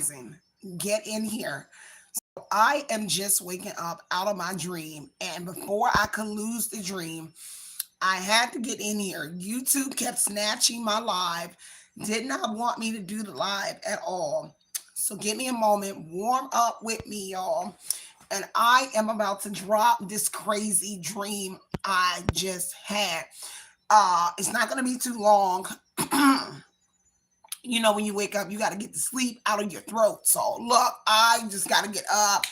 rising. Get in here. I am just waking up out of my dream. And before I could lose the dream, I had to get in here. YouTube kept snatching my live, did not want me to do the live at all. So give me a moment, warm up with me, y'all. And I am about to drop this crazy dream I just had. It's not gonna be too long. You know, when you wake up, you got to get the sleep out of your throat. So look, I just got to get up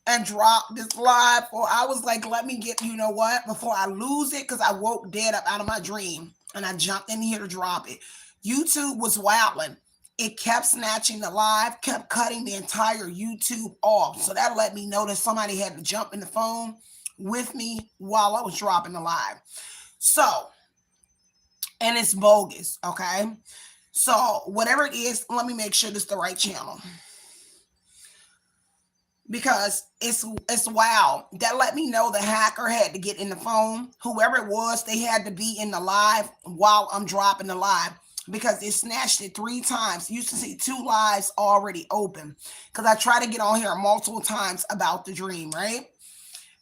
and drop this live. Or I was like, let me get, you know what, before I lose it, because I woke dead up out of my dream and I jumped in here to drop it. YouTube was wilding. It kept snatching the live, kept cutting the entire YouTube off. So that let me know that somebody had to jump in the phone with me while I was dropping the live. So, and it's bogus, okay? So whatever it is, let me make sure this is the right channel. Because it's wild. That let me know the hacker had to get in the phone. Whoever it was, they had to be in the live while I'm dropping the live. Because they snatched it 3 times. You used to see 2 lives already open. Because I tried to get on here multiple times about the dream, right?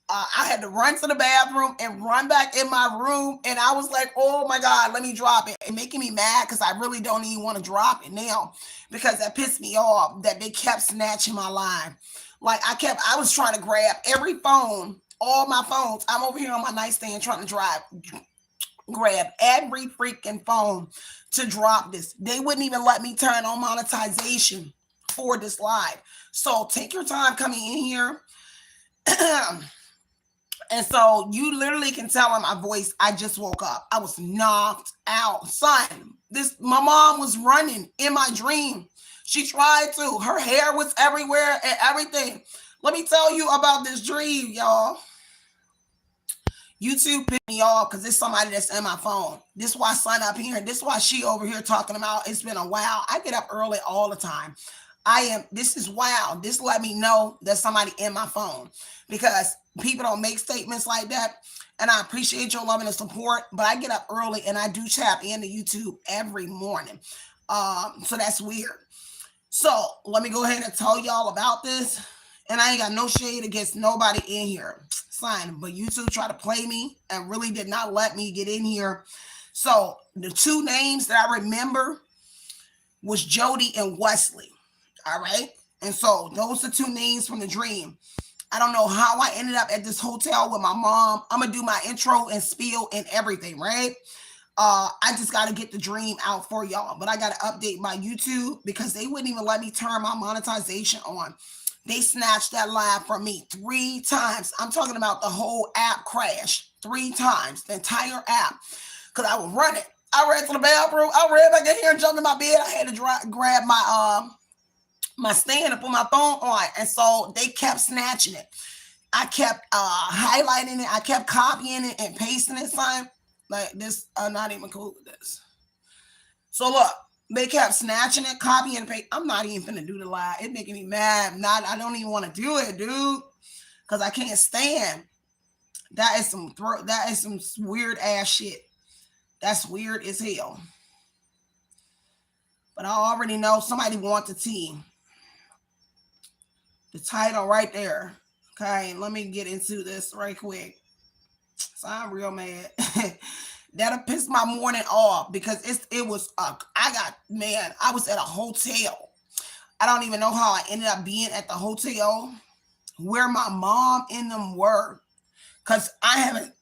I had to run to the bathroom and run back in my room. And I was like, oh my God, let me drop it. And making me mad because I really don't even want to drop it now. Because that pissed me off that they kept snatching my line. Like I was trying to grab every phone, all my phones. I'm over here on my nightstand trying to grab every freaking phone to drop this. They wouldn't even let me turn on monetization for this live. So take your time coming in here. And so you literally can tell in my voice, I just woke up. I was knocked out. Son, my mom was running in my dream. She tried to. Her hair was everywhere and everything. Let me tell you about this dream, y'all. YouTube picked me off because it's somebody that's in my phone. This is why son up here. This is why she over here talking about it's been a while. I get up early all the time. This is wild. This let me know there's somebody in my phone because people don't make statements like that. And I appreciate your love and support, but I get up early and I do tap into YouTube every morning. So that's weird. So let me go ahead and tell y'all about this. And I ain't got no shade against nobody in here. Fine. But YouTube tried to play me and really did not let me get in here. So the 2 names that I remember was Jody and Wesley. All right. And so those are 2 names from the dream. I don't know how I ended up at this hotel with my mom. I'm going to do my intro and spiel and everything, right? I just got to get the dream out for y'all. But I got to update my YouTube because they wouldn't even let me turn my monetization on. They snatched that live from me 3 times. I'm talking about the whole app crashed 3 times, the entire app, because I was running. I ran to the bathroom. I ran back in here and jumped in my bed. I had to grab my stand and put my phone on. And so they kept snatching it. I kept highlighting it. I kept copying it and pasting it, son. Like this, I'm not even cool with this. So look, they kept snatching it, copying and pasting. I'm not even finna do the live. It's making me mad. I don't even want to do it, dude. Because I can't stand. That is some weird ass shit. That's weird as hell. But I already know somebody wants the tea. The title right there. Okay, let me get into this right quick. So I'm real mad. That'll piss my morning off because I was at a hotel. I don't even know how I ended up being at the hotel where my mom and them were. Because I haven't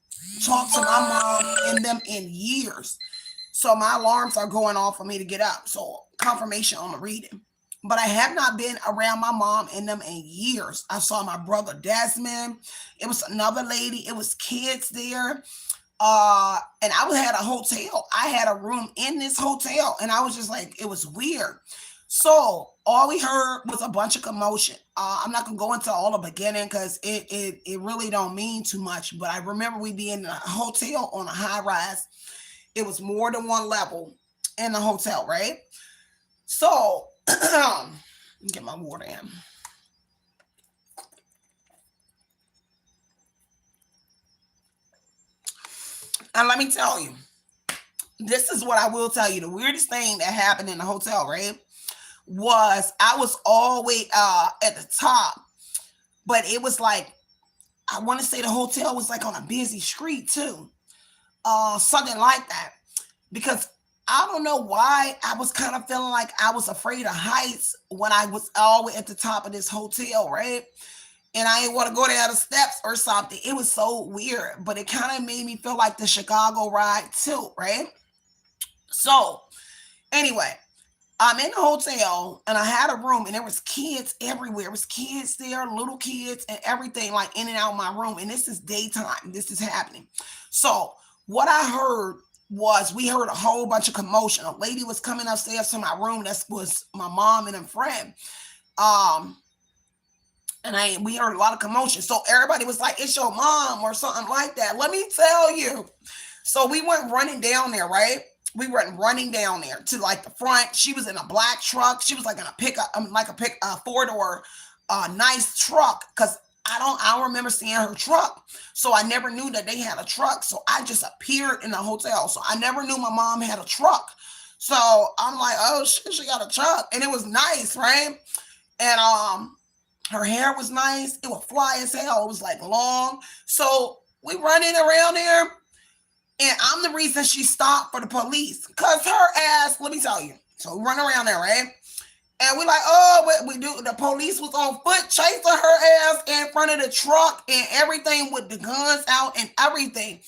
talked to my mom and them in years. So my alarms are going off for me to get up. So confirmation on the reading. But I have not been around my mom and them in years. I saw my brother Desmond. It was another lady. It was kids there. And I had a hotel. I had a room in this hotel. And I was just like, it was weird. So all we heard was a bunch of commotion. I'm not going to go into all the beginning because it really don't mean too much. But I remember we being in a hotel on a high rise. It was more than 1 level in the hotel, right? So get my water in. And let me tell you, this is what I will tell you. The weirdest thing that happened in the hotel, right? was I was always at the top, but it was like, I want to say the hotel was like on a busy street too. Something like that. Because I don't know why I was kind of feeling like I was afraid of heights when I was always at the top of this hotel, right? And I didn't want to go down the steps or something. It was so weird, but it kind of made me feel like the Chicago ride too, right? So anyway, I'm in the hotel and I had a room and there was kids everywhere. There was kids there, little kids and everything, like in and out of my room. And this is daytime. This is happening. So what I heard was, we heard a whole bunch of commotion. A lady was coming upstairs to my room. That was my mom and a friend. And we heard a lot of commotion. So everybody was like, it's your mom or something like that. Let me tell you. So we went running down there, right? We went running down there to like the front. She was in a black truck. She was like in a pickup, like a four-door, nice truck. Cause I don't remember seeing her truck. So I never knew that they had a truck. So I just appeared in the hotel. So I never knew my mom had a truck. So I'm like, oh shit, she got a truck. And it was nice, right? And her hair was nice. It was fly as hell. It was like long. So we running around there. And I'm the reason she stopped for the police. Cause her ass, let me tell you. So we run around there, right? And we like, oh, what we do? The police was on foot chasing her ass in front of the truck and everything with the guns out and everything.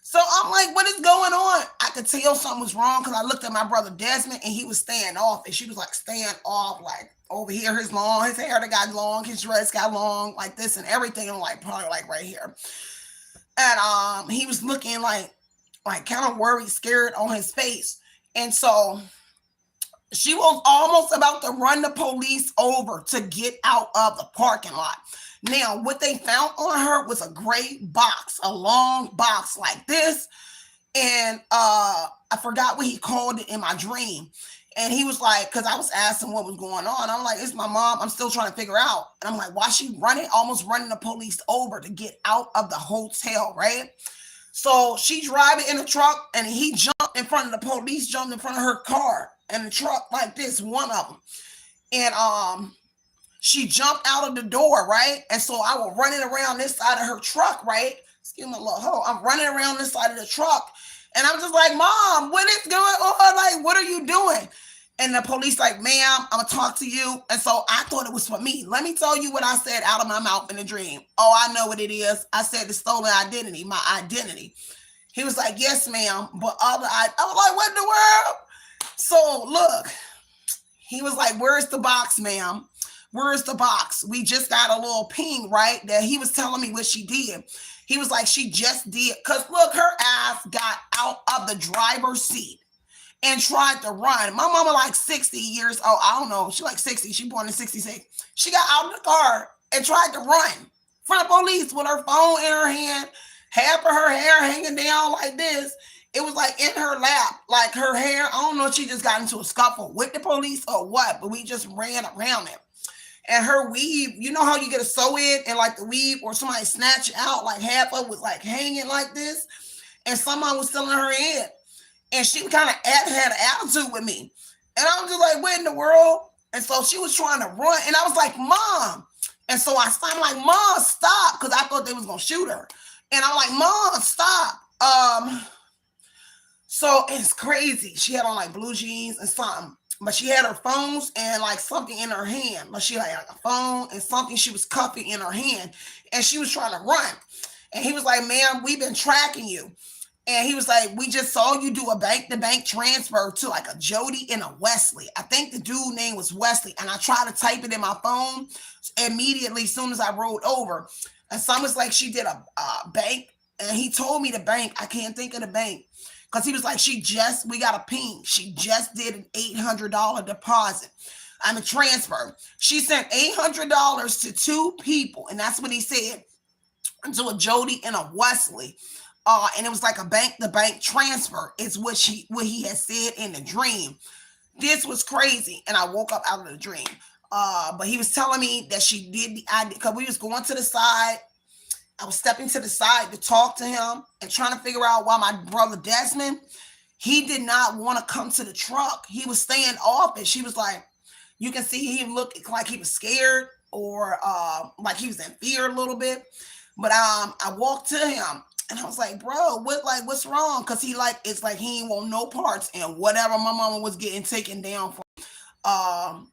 So I'm like, what is going on? I could tell something was wrong because I looked at my brother Desmond and he was staying off. And she was like staying off, like over here, his hair that got long, his dress got long, like this and everything. I'm like, probably like right here. And he was looking like kind of worried, scared on his face. And so she was almost about to run the police over to get out of the parking lot. Now, what they found on her was a gray box, a long box like this. And I forgot what he called it in my dream. And he was like, because I was asking what was going on. I'm like, it's my mom. I'm still trying to figure out. And I'm like, why she almost running the police over to get out of the hotel, right? So she driving in the truck and he jumped in front of the police, jumped in front of her car and the truck like this, one of them. And she jumped out of the door, right? And so I was running around this side of her truck, right? Excuse me, little hoe. I'm running around this side of the truck. And I'm just like, Mom, what is going on? Like, what are you doing? And the police like, ma'am, I'm going to talk to you. And so I thought it was for me. Let me tell you what I said out of my mouth in a dream. Oh, I know what it is. I said the stolen identity, my identity. He was like, yes, ma'am. But I was like, what in the world? So look, he was like, where's the box, ma'am? Where's the box? We just got a little ping, right? That he was telling me what she did. He was like, she just did. Because look, her ass got out of the driver's seat and tried to run. My mama like 60 years old. I don't know. She like 60. She born in 66. She got out of the car and tried to run in front of police with her phone in her hand, half of her hair hanging down like this. It was like in her lap, like her hair. I don't know if she just got into a scuffle with the police or what, but we just ran around it. And her weave, you know how you get a sew in and like the weave or somebody snatch it out, like half of it was like hanging like this. And someone was still in her head. And she kind of had an attitude with me. And I was just like, what in the world? And so she was trying to run. And I was like, Mom. And so I'm like, Mom, stop. Because I thought they was going to shoot her. And I'm like, Mom, stop. So it's crazy. She had on like blue jeans and something. But she had her phones and like something in her hand. But she had like a phone and something she was cupping in her hand. And she was trying to run. And he was like, ma'am, we've been tracking you. And he was like, we just saw you do a bank-to-bank transfer to like a Jody and a Wesley. I think the dude name was Wesley. And I tried to type it in my phone immediately as soon as I rolled over. And someone's like, she did a bank. And he told me the bank. I can't think of the bank. Because he was like, we got a ping. She just did an $800 deposit. I'm a transfer. She sent $800 to two people. And that's what he said. To a Jody and a Wesley. And it was like a bank-to-bank transfer. It's what he had said in the dream. This was crazy. And I woke up out of the dream. But he was telling me that she did the ID. Because we was going to the side. I was stepping to the side to talk to him and trying to figure out why my brother Desmond, he did not want to come to the truck. He was staying off it. She was like, You can see he looked like he was scared or like he was in fear a little bit. But I walked to him and I was like, bro, what's wrong? Cause he like it's like he ain't want no parts in whatever my mama was getting taken down for. Um,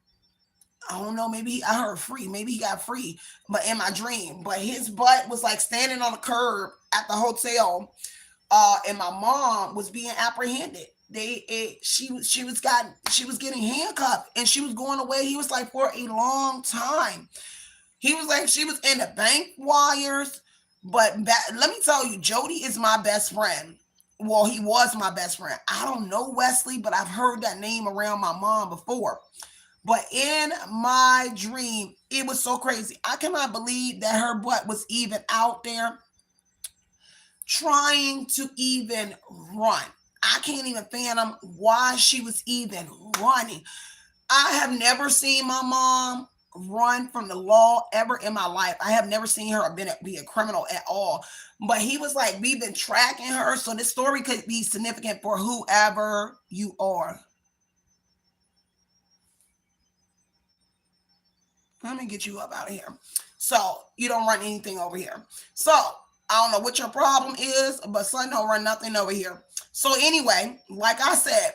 I don't know, maybe I heard free, maybe he got free, but in my dream. But his butt was like standing on the curb at the hotel, and my mom was being apprehended. She was getting handcuffed and she was going away. He was like for a long time. He was like she was in the bank wires. But let me tell you, Jody is my best friend. Well, he was my best friend. I don't know Wesley, but I've heard that name around my mom before. But in my dream, it was so crazy. I cannot believe that her butt was even out there trying to even run. I can't even fathom why she was even running. I have never seen my mom run from the law ever in my life. I have never seen her be a criminal at all. But he was like, we've been tracking her. So this story could be significant for whoever you are. Let me get you up out of here. So you don't run anything over here. So I don't know what your problem is, but son don't run nothing over here. So anyway, like I said,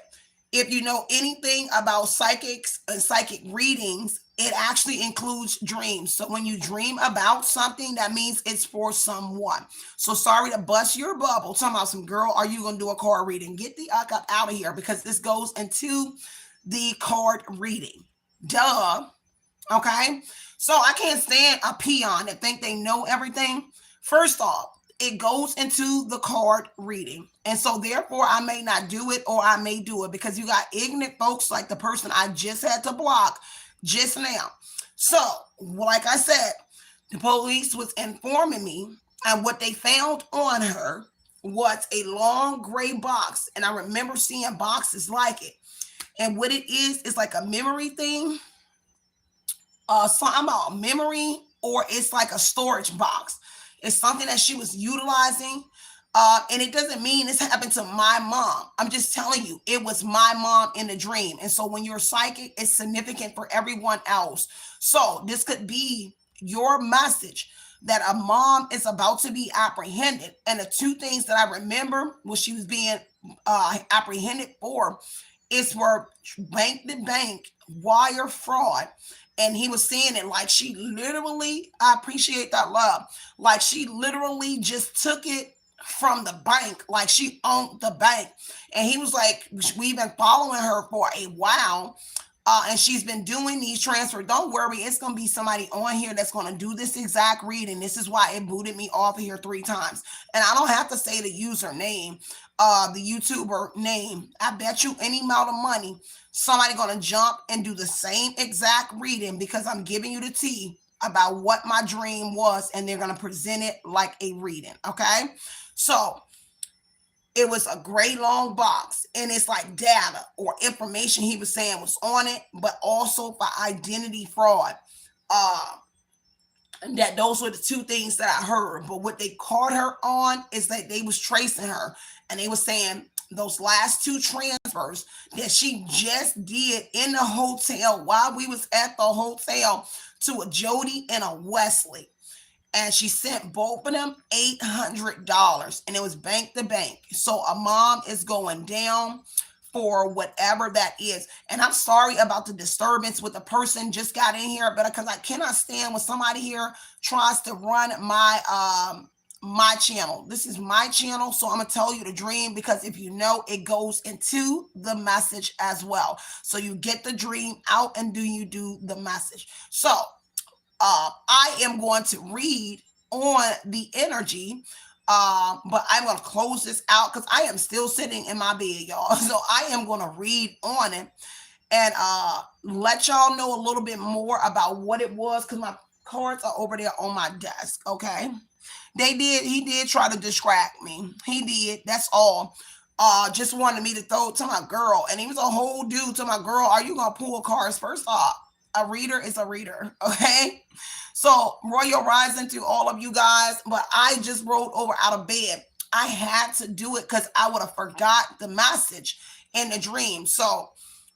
if you know anything about psychics and psychic readings, it actually includes dreams. So when you dream about something, that means it's for someone. So sorry to bust your bubble. Talking about some girl, are you going to do a card reading? Get the up out of here because this goes into the card reading. Duh. Okay, so I can't stand a peon that think they know everything. First off, it goes into the card reading, and so therefore I may not do it or I may do it because you got ignorant folks like the person I just had to block just now. So, like I said, the police was informing me, and what they found on her was a long gray box, and I remember seeing boxes like it. And what it is like a memory thing. Something about memory, or it's like a storage box. It's something that she was utilizing. And it doesn't mean this happened to my mom. I'm just telling you, it was my mom in the dream. And so when you're psychic, it's significant for everyone else. So this could be your message that a mom is about to be apprehended. And the two things that I remember what she was being apprehended for is for bank to bank wire fraud. And he was saying it like she literally, I appreciate that love, like she literally just took it from the bank, like she owned the bank. And he was like, we've been following her for a while. And she's been doing these transfers. Don't worry, it's going to be somebody on here that's going to do this exact reading. This is why it booted me off of here 3 times. And I don't have to say the username, the YouTuber name. I bet you any amount of money, somebody going to jump and do the same exact reading because I'm giving you the tea about what my dream was, and they're going to present it like a reading. Okay. So it was a gray long box, and it's like data or information he was saying was on it, but also for identity fraud. That those were the two things that I heard. But what they caught her on is that they was tracing her, and they was saying those last 2 transfers that she just did in the hotel while we was at the hotel to a Jody and a Wesley. And she sent both of them $800, and it was bank to bank. So a mom is going down for whatever that is. And I'm sorry about the disturbance with the person just got in here, but because I cannot stand when somebody here tries to run my channel. This is my channel, so I'm gonna tell you the dream, because if you know, it goes into the message as well. So you get the dream out and you do the message. So I am going to read on the energy, but I'm going to close this out because I am still sitting in my bed, y'all. So I am going to read on it and let y'all know a little bit more about what it was, because my cards are over there on my desk. Okay. He did try to distract me. He did. That's all. Just wanted me to throw it to my girl. And he was a whole dude to my girl. Are you going to pull cards? First off, a reader is a reader. Okay. So Royal Rising to all of you guys. But I just rolled over out of bed. I had to do it because I would have forgot the message in the dream. So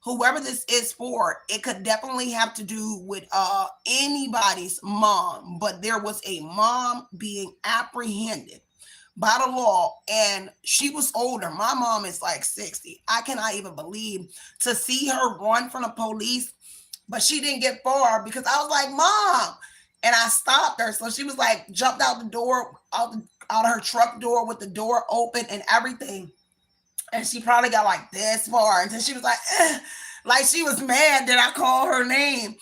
whoever this is for, it could definitely have to do with anybody's mom, but there was a mom being apprehended by the law, and she was older. My mom is like 60. I cannot even believe to see her run from the police, but she didn't get far because I was like, Mom, and I stopped her. So she was like, jumped out the door, out of her truck door with the door open and everything. And she probably got like this far. And then she was like, like she was mad that I called her name.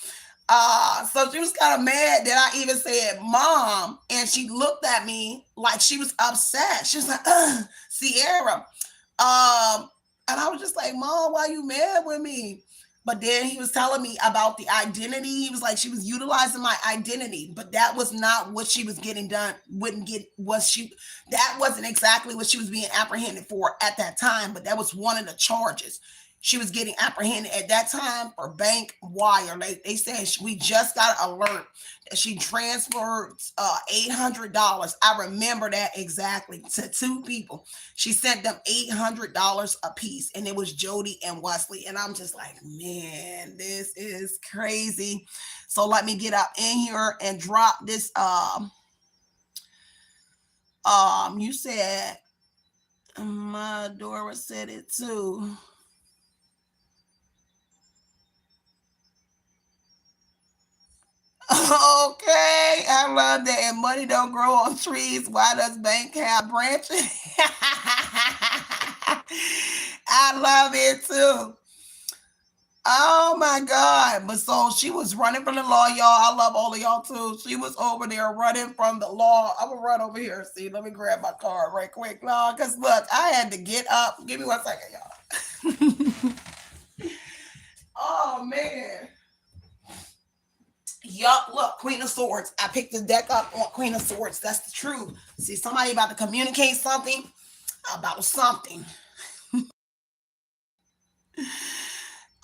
So she was kind of mad that I even said Mom. And she looked at me like she was upset. She was like, Sierra. And I was just like, Mom, why you mad with me? But then he was telling me about the identity. He was like, she was utilizing my identity, but that was not what she was getting done. That wasn't exactly what she was being apprehended for at that time, but that was one of the charges. She was getting apprehended at that time for bank wire. They said we just got an alert that she transferred $800. I remember that exactly, to two people. She sent them $800 a piece, and it was Jody and Wesley. And I'm just like, man, this is crazy. So let me get up in here and drop this. You said my Dora said it too. Okay, I love that. And money don't grow on trees. Why does bank have branches? I love it too. Oh my God. But so she was running from the law, y'all. I love all of y'all too. She was over there running from the law. I'm gonna run over here. See, let me grab my card right quick, y'all. Because look, I had to get up. Give me 1 second, y'all. Oh man. Yup, look, Queen of Swords. I picked the deck up on Queen of Swords. That's the truth. See, somebody about to communicate something about something.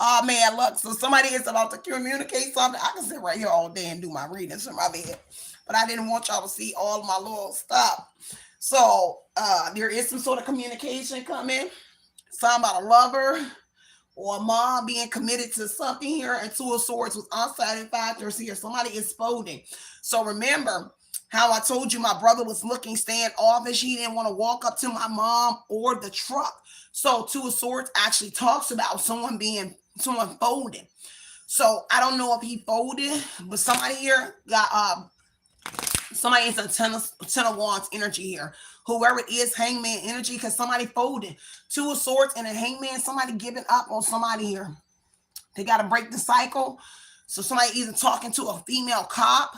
Oh man, look, so somebody is about to communicate something. I can sit right here all day and do my readings from my bed, but I didn't want y'all to see all my little stuff. So there is some sort of communication coming. Something about a lover or a mom being committed to something here, and Two of Swords with unsighted factors here. Somebody is folding. So remember how I told you my brother was looking standoffish. He didn't want to walk up to my mom or the truck. So Two of Swords actually talks about someone folding. So I don't know if he folded, but somebody here got somebody is a ten of wands energy here. Whoever it is, hangman energy, because somebody folded. Two of Swords and a hangman, somebody giving up on somebody here. They got to break the cycle. So somebody either talking to a female cop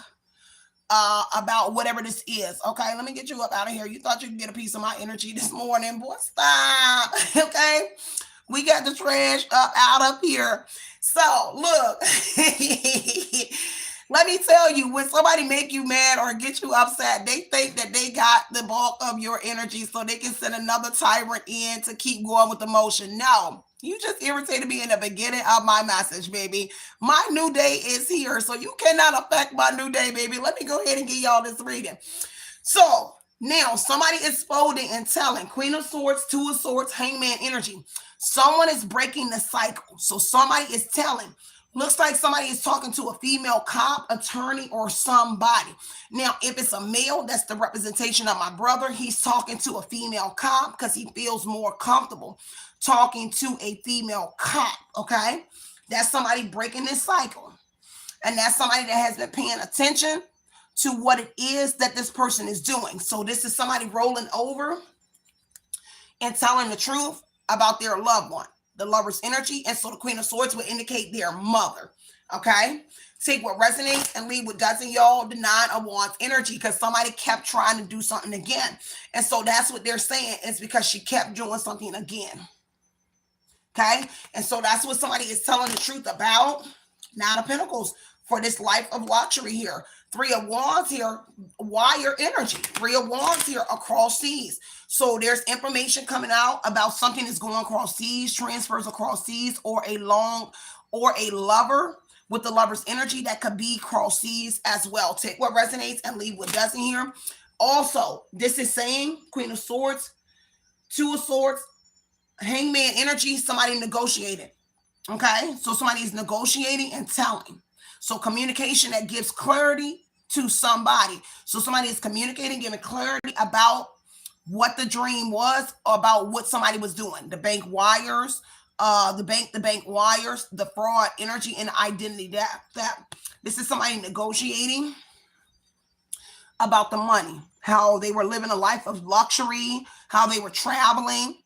about whatever this is. Okay, let me get you up out of here. You thought you could get a piece of my energy this morning, boy. Stop. Okay, we got the trash up out of here. So look. Let me tell you, when somebody make you mad or get you upset, they think that they got the bulk of your energy so they can send another tyrant in to keep going with the motion. No, you just irritated me in the beginning of my message, baby. My new day is here, so you cannot affect my new day, baby. Let me go ahead and give y'all this reading. So now somebody is folding and telling. Queen of Swords, Two of Swords, hangman energy. Someone is breaking the cycle. So somebody is telling. Looks like somebody is talking to a female cop, attorney, or somebody. Now, if it's a male, that's the representation of my brother. He's talking to a female cop because he feels more comfortable talking to a female cop, okay? That's somebody breaking this cycle. And that's somebody that has been paying attention to what it is that this person is doing. So this is somebody rolling over and telling the truth about their loved one. The lover's energy, and so the Queen of Swords would indicate their mother. Okay, take what resonates and leave what doesn't, y'all. The Nine of Wands energy, because somebody kept trying to do something again, and so that's what they're saying, is because she kept doing something again. Okay, and so that's what somebody is telling the truth about. Nine of Pentacles for this life of luxury here. Three of Wands here, wire energy. Three of Wands here, across seas. So there's information coming out about something that's going across seas, transfers across seas, or a lover with the lover's energy that could be cross seas as well. Take what resonates and leave what doesn't here. Also, this is saying Queen of Swords, Two of Swords, hangman energy, somebody negotiated. Okay, so somebody is negotiating and telling. So communication that gives clarity to somebody. So somebody is communicating, giving clarity about what the dream was, about what somebody was doing. The bank wires, the bank wires, the fraud, energy, and identity. That this is somebody negotiating about the money, how they were living a life of luxury, how they were traveling.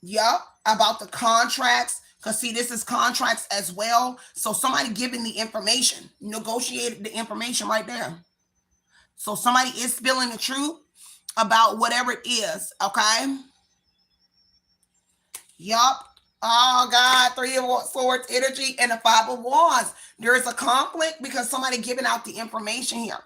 Yep, about the contracts. Because see, this is contracts as well. So somebody giving the information, negotiated the information right there. So somebody is spilling the truth about whatever it is. Okay. Yup. Oh God, Three of Swords energy and the Five of Wands. There is a conflict because somebody giving out the information here.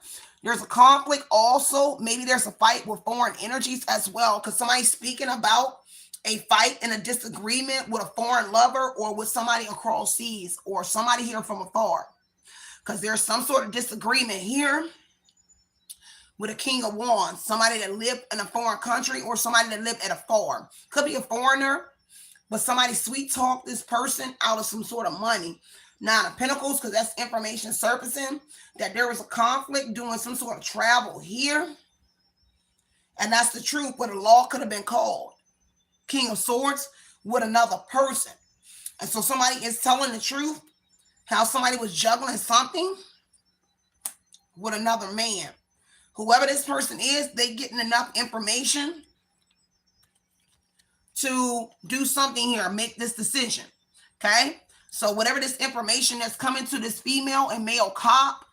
There's a conflict also. Maybe there's a fight with foreign energies as well because somebody's speaking about a fight and a disagreement with a foreign lover or with somebody across seas or somebody here from afar. Because there's some sort of disagreement here with a King of Wands, somebody that lived in a foreign country or somebody that lived at a farm. Could be a foreigner, but somebody sweet talk this person out of some sort of money. Nine of Pentacles, because that's information surfacing, that there was a conflict doing some sort of travel here. And that's the truth, where the law could have been called. King of Swords with another person. And so somebody is telling the truth, how somebody was juggling something with another man. Whoever this person is, they getting enough information to do something here, make this decision. Okay? So whatever this information that's coming to this female and male cop,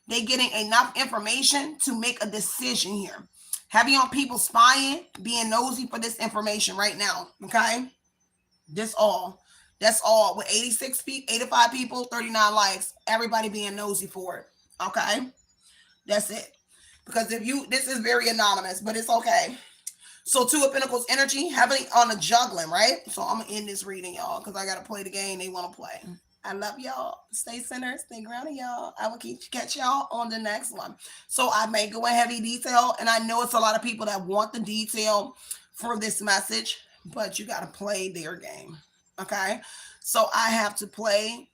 they getting enough information to make a decision here. Heavy on people spying, being nosy for this information right now. Okay? That's all with 86 people, 85 people, 39 likes, everybody being nosy for it. Okay? That's it. Because this is very anonymous, but it's okay. So Two of Pentacles energy, heavily on the juggling, right? So I'm going to end this reading, y'all, because I got to play the game they want to play. I love y'all. Stay centered, stay grounded, y'all. I will catch y'all on the next one. So I may go in heavy detail, and I know it's a lot of people that want the detail for this message, but you got to play their game, okay? So I have to play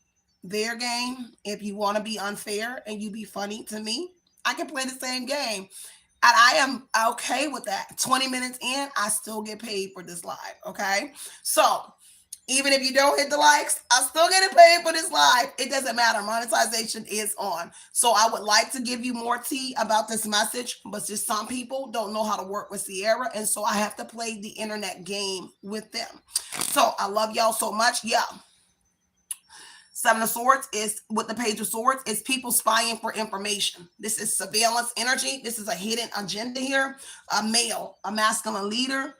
their game. If you want to be unfair and you be funny to me, I can play the same game. And I am okay with that. 20 minutes in, I still get paid for this live, okay? So even if you don't hit the likes, I still get paid for this live. It doesn't matter. Monetization is on. So I would like to give you more tea about this message, but just some people don't know how to work with Sierra, and so I have to play the internet game with them. So I love y'all so much. Yeah. Seven of Swords is with the Page of Swords is people spying for information. This is surveillance energy. This is a hidden agenda here. A male, a masculine leader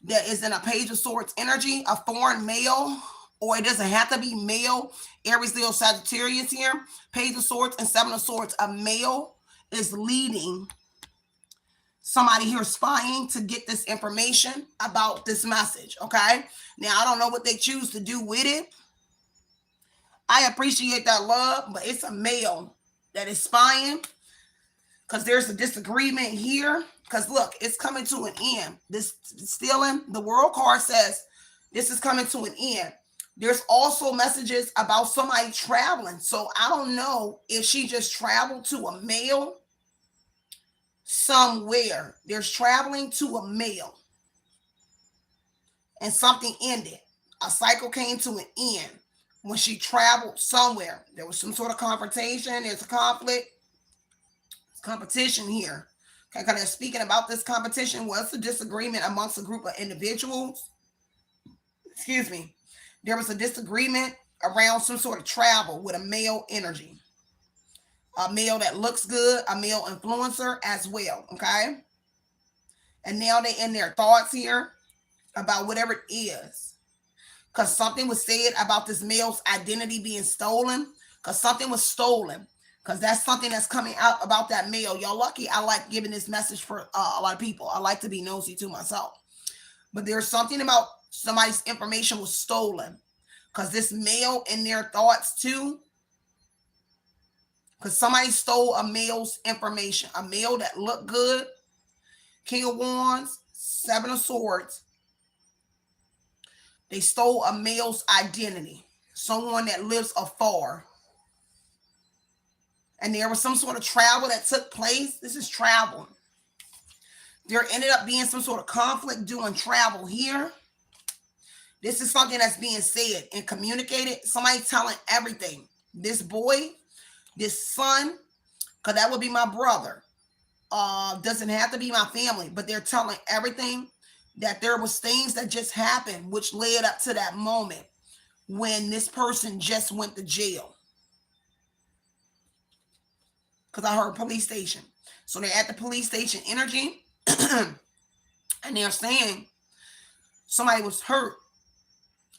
that is in a Page of Swords energy, a foreign male, or it doesn't have to be male. Aries, Leo, Sagittarius here. Page of Swords and Seven of Swords. A male is leading somebody here spying to get this information about this message, okay? Now, I don't know what they choose to do with it. I appreciate that love, but it's a male that is spying because there's a disagreement here. Because look, it's coming to an end. This stealing, the world card says this is coming to an end. There's also messages about somebody traveling. So I don't know if she just traveled to a male somewhere. There's traveling to a male and something ended. A cycle came to an end. When she traveled somewhere, there was some sort of confrontation. There's a conflict. It's competition here. Okay, kind of speaking about this competition was a disagreement amongst a group of individuals. Excuse me. There was a disagreement around some sort of travel with a male energy. A male that looks good, a male influencer as well, okay? And now they're in their thoughts here about whatever it is. Because something was said about this male's identity being stolen. Because something was stolen. Because that's something that's coming out about that male. Y'all lucky I like giving this message for a lot of people. I like to be nosy to myself. But there's something about somebody's information was stolen. Because this male in their thoughts too. Because somebody stole a male's information. A male that looked good. King of Wands. Seven of Swords. They stole a male's identity, someone that lives afar. And there was some sort of travel that took place. This is travel. There ended up being some sort of conflict doing travel here. This is something that's being said and communicated. Somebody telling everything. This boy, this son, because that would be my brother. Doesn't have to be my family, but they're telling everything, that there was things that just happened which led up to that moment when this person just went to jail. Because I heard police station. So they're at the police station energy and they're saying somebody was hurt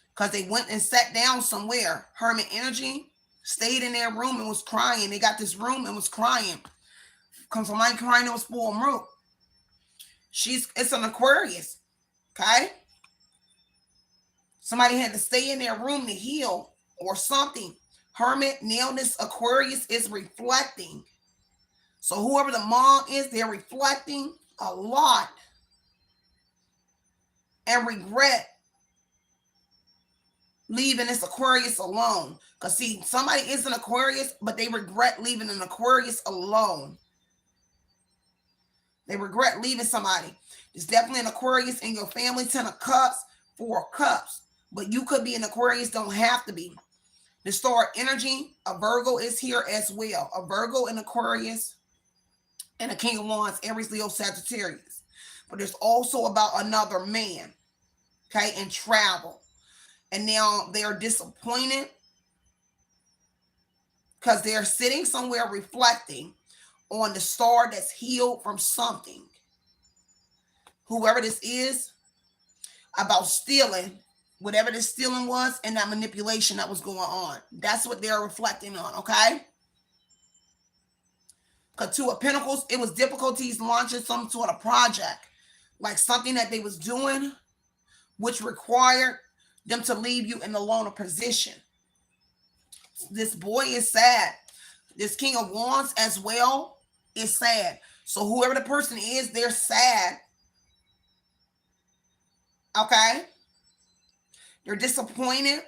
because they went and sat down somewhere. Hermit energy stayed in their room and was crying. They got this room and was crying. Because somebody crying, it was full moon. It's an Aquarius. Okay? Somebody had to stay in their room to heal or something. Hermit, Nailness, Aquarius is reflecting. So whoever the mom is, they're reflecting a lot and regret leaving this Aquarius alone. Because see, somebody is an Aquarius, but they regret leaving an Aquarius alone. They regret leaving somebody. There's definitely an Aquarius in your family. 10 of Cups, 4 of Cups. But you could be an Aquarius, don't have to be. The star energy, a Virgo is here as well. A Virgo, an Aquarius, and a King of Wands, Aries, Leo, Sagittarius. But there's also about another man, okay, and travel. And now they're disappointed because they're sitting somewhere reflecting on the star that's healed from something. Whoever this is, about stealing, whatever this stealing was, and that manipulation that was going on. That's what they're reflecting on, okay? Because 2 of Pentacles, it was difficulties launching some sort of project, like something that they was doing, which required them to leave you in the loner position. This boy is sad. This King of Wands as well is sad. So whoever the person is, they're sad. Okay? They're disappointed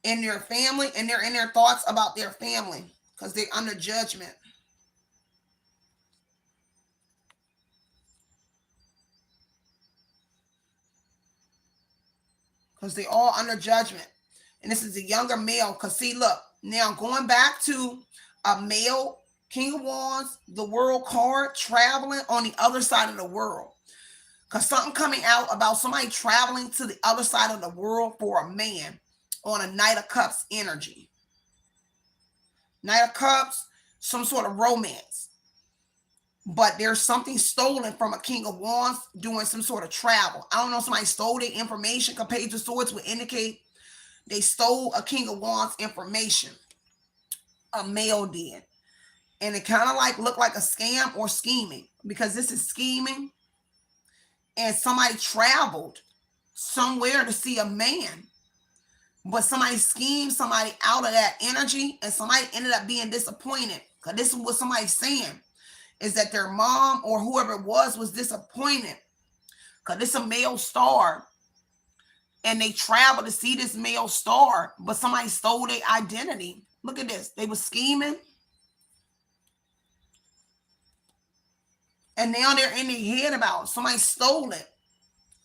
in their family, and they're in their thoughts about their family because they're under judgment. Because they're all under judgment. And this is a younger male. Because see, look, now going back to a male King of Wands, the World card, traveling on the other side of the world. Because something coming out about somebody traveling to the other side of the world for a man on a Knight of Cups energy. Knight of Cups, some sort of romance. But there's something stolen from a King of Wands doing some sort of travel. I don't know if somebody stole their information. Because Page of Swords would indicate they stole a King of Wands information. A male did. And it kind of like looked like a scam or scheming. Because this is scheming. And somebody traveled somewhere to see a man. But somebody schemed somebody out of that energy. And somebody ended up being disappointed. Because this is what somebody's saying. Is that their mom or whoever it was disappointed. Because it's a male star. And they traveled to see this male star. But somebody stole their identity. Look at this. They were scheming. And now they're in their head about it. Somebody stole it.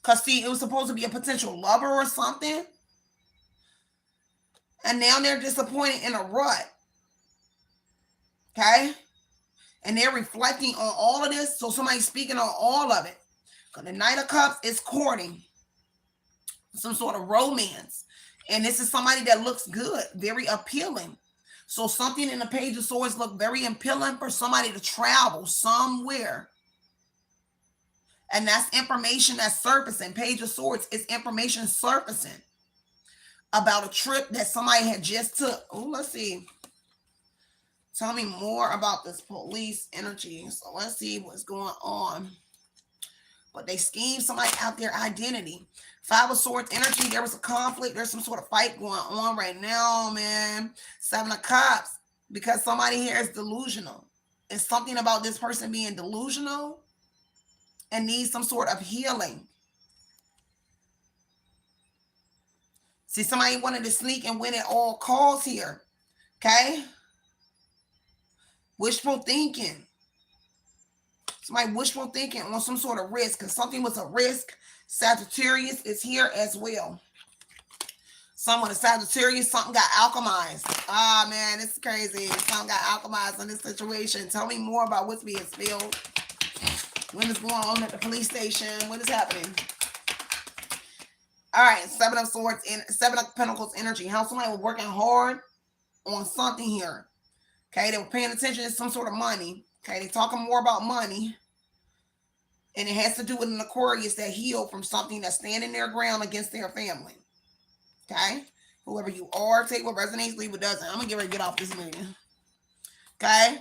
Because, see, it was supposed to be a potential lover or something. And now they're disappointed in a rut. Okay? And they're reflecting on all of this. So somebody's speaking on all of it. Because the Knight of Cups is courting some sort of romance. And this is somebody that looks good. Very appealing. So something in the Page of Swords look very appealing for somebody to travel somewhere. And that's information that's surfacing. Page of Swords is information surfacing about a trip that somebody had just took. Oh, let's see. Tell me more about this police energy. So let's see what's going on. But they schemed somebody out their identity. 5 of Swords energy. There was a conflict. There's some sort of fight going on right now, man. 7 of Cups. Because somebody here is delusional. It's something about this person being delusional and needs some sort of healing. See, somebody wanted to sneak and win at all costs here. Okay? Wishful thinking. Somebody wishful thinking on some sort of risk, because something was a risk. Sagittarius is here as well. Someone is Sagittarius, something got alchemized. Ah, man, it's crazy. Something got alchemized in this situation. Tell me more about what's being spilled. What is going on at the police station? What is happening? All right, Seven of Swords and Seven of Pentacles energy. How somebody was working hard on something here. Okay, they were paying attention to some sort of money. Okay, they talking more about money. And it has to do with an Aquarius that healed from something that's standing their ground against their family. Okay, whoever you are, take what resonates, leave what doesn't. I'm gonna get ready to get off this meeting. Okay,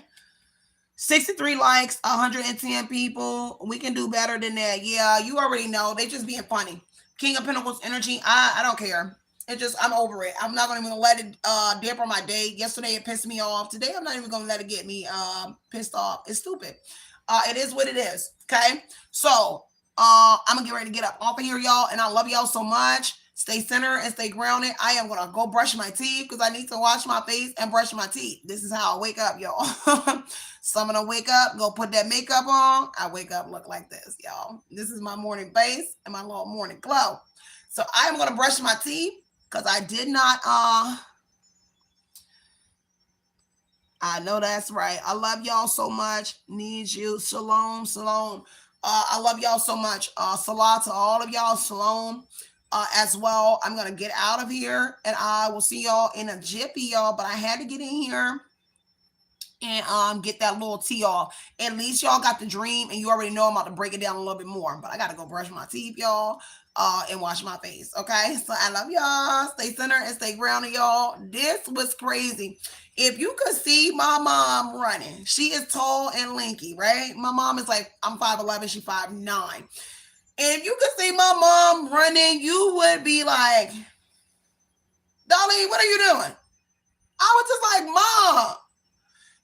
63 likes, 110 people. We can do better than that. Yeah, you already know. They just being funny. King of Pentacles energy. I don't care. It just, I'm over it. I'm not gonna let it dampen my day. Yesterday it pissed me off. Today I'm not even gonna let it get me pissed off. It's stupid. It is what it is. Okay, so I'm gonna get ready to get up off of here, y'all, and I love y'all so much. Stay centered and stay grounded. I am gonna go brush my teeth because I need to wash my face and brush my teeth. This is how I wake up, y'all. So I'm gonna wake up, go put that makeup on. I wake up, look like this, y'all. This is my morning face and my little morning glow. So I am gonna brush my teeth because I did not. I know that's right. I love y'all so much. Need you. Shalom, shalom. I love y'all so much. Salah to all of y'all. Shalom. As well. I'm gonna get out of here and I will see y'all in a jiffy, y'all. But I had to get in here and get that little tea off. At least y'all got the dream and you already know I'm about to break it down a little bit more. But I gotta go brush my teeth, y'all, and wash my face. Okay, so I love y'all. Stay centered and stay grounded, y'all. This was crazy. If you could see my mom running, she is tall and lanky, right? My mom is like, I'm 5'11", she 5'9". And if you could see my mom running, you would be like, Dolly, what are you doing? I was just like, Mom,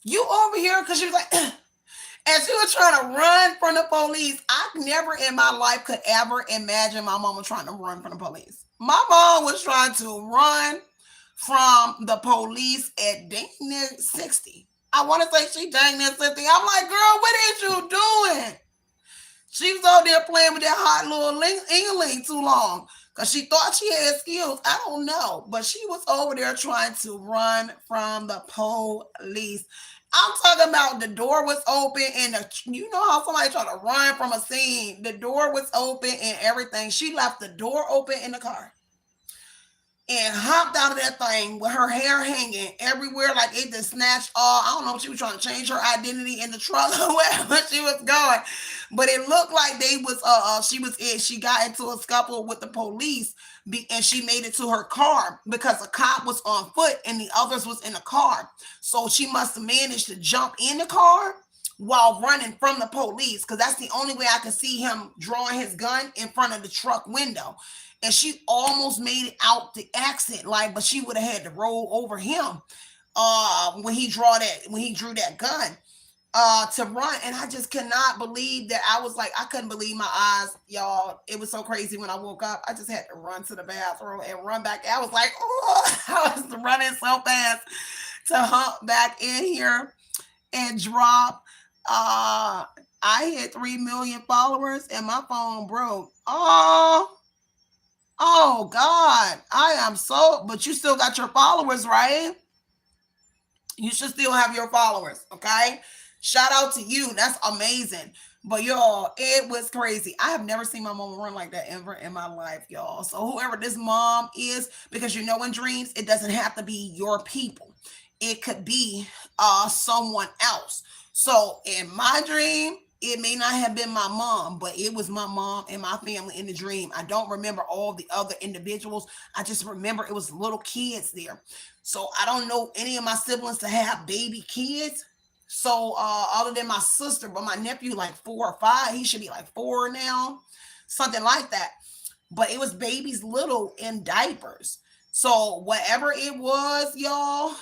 you over here? Because she was like, and she was trying to run from the police. I never in my life could ever imagine my mom was trying to run from the police. My mom was trying to run from the police at dang near 60. I want to say she dang near 60. I'm like, girl, what is you doing? She was over there playing with that hot little Engling too long because she thought she had skills. I don't know. But she was over there trying to run from the police. I'm talking about the door was open and you know how somebody tried to run from a scene. The door was open and everything. She left the door open in the car and hopped out of that thing with her hair hanging everywhere like it just snatched all. I don't know if she was trying to change her identity in the truck or wherever she was going, but it looked like they was she got into a scuffle with the police and she made it to her car because a cop was on foot and the others was in the car. So she must have managed to jump in the car while running from the police because that's the only way I could see him drawing his gun in front of the truck window. And she almost made it out the exit, but she would have had to roll over him when he drew that gun to run. And I just cannot believe that. I was like, I couldn't believe my eyes, y'all. It was so crazy when I woke up. I just had to run to the bathroom and run back. I was like, oh, I was running so fast to hump back in here and drop. I hit 3 million followers and my phone broke. Oh God, I am so, but you still got your followers, right? You should still have your followers, okay? Shout out to you. That's amazing. But y'all, it was crazy. I have never seen my mom run like that ever in my life, y'all. So whoever this mom is, because you know in dreams, it doesn't have to be your people. It could be someone else. So in my dream, it may not have been my mom, but it was my mom and my family in the dream. I don't remember all the other individuals. I just remember it was little kids there. So I don't know any of my siblings to have baby kids. So other than my sister, but my nephew like 4 or 5, he should be like 4 now, something like that. But it was babies little in diapers. So whatever it was, y'all,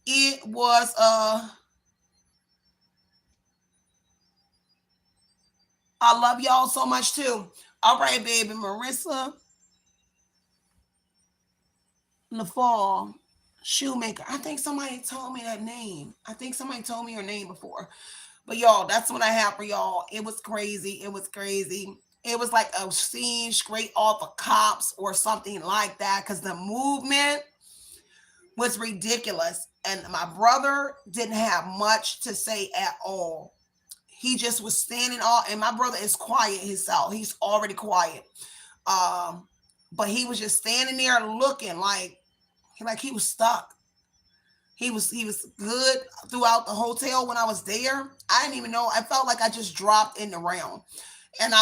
it was I love y'all so much too. All right, baby Marissa. in the fall. Shoemaker. I think somebody told me that name. I think somebody told me her name before. But y'all, that's what I have for y'all. It was crazy. It was crazy. It was like a scene straight off of Cops or something like that. Because the movement was ridiculous. And my brother didn't have much to say at all. He just was standing all, and my brother is quiet himself. He's already quiet. Um, but he was just standing there looking like he was stuck. He was good throughout the hotel when I was there. I didn't even know. I felt like I just dropped in the realm. And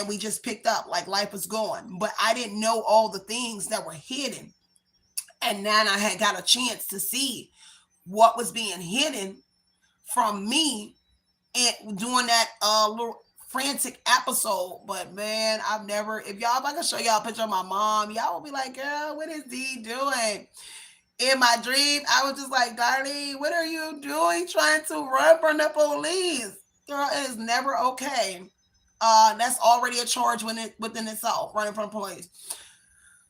we just picked up like life was going. But I didn't know all the things that were hidden. And then I had got a chance to see what was being hidden from me and doing that little frantic episode. But man, if I can show y'all a picture of my mom, y'all will be like, girl, what is D doing? In my dream, I was just like, Darlene, what are you doing trying to run from the police? Girl, it is never okay. That's already a charge within itself, running from the police.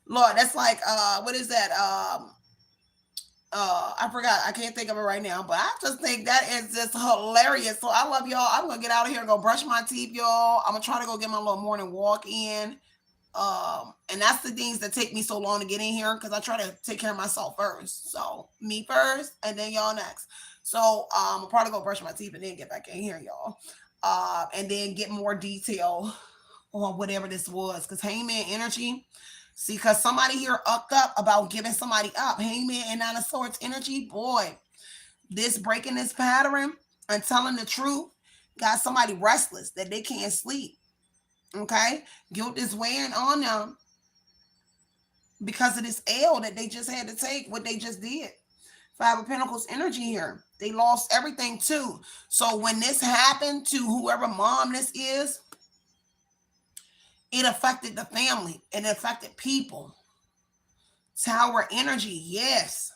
Lord, that's like what is that? I forgot. I can't think of it right now, but I just think that is just hilarious. So I love y'all. I'm gonna get out of here and go brush my teeth, y'all. I'm gonna try to go get my little morning walk in. And that's the things that take me so long to get in here because I try to take care of myself first. So me first, and then y'all next. So I'll probably go brush my teeth and then get back in here, y'all. And then get more detail on whatever this was. Because Hangman energy, see, because somebody here upped up about giving somebody up. Hangman and Nine of Swords energy, boy, this breaking this pattern and telling the truth got somebody restless that they can't sleep. Okay, guilt is weighing on them because of this L that they just had to take. What they just did. Five of Pentacles energy here. They lost everything too. So when this happened to whoever mom this is, it affected the family. It affected people. Tower energy, yes.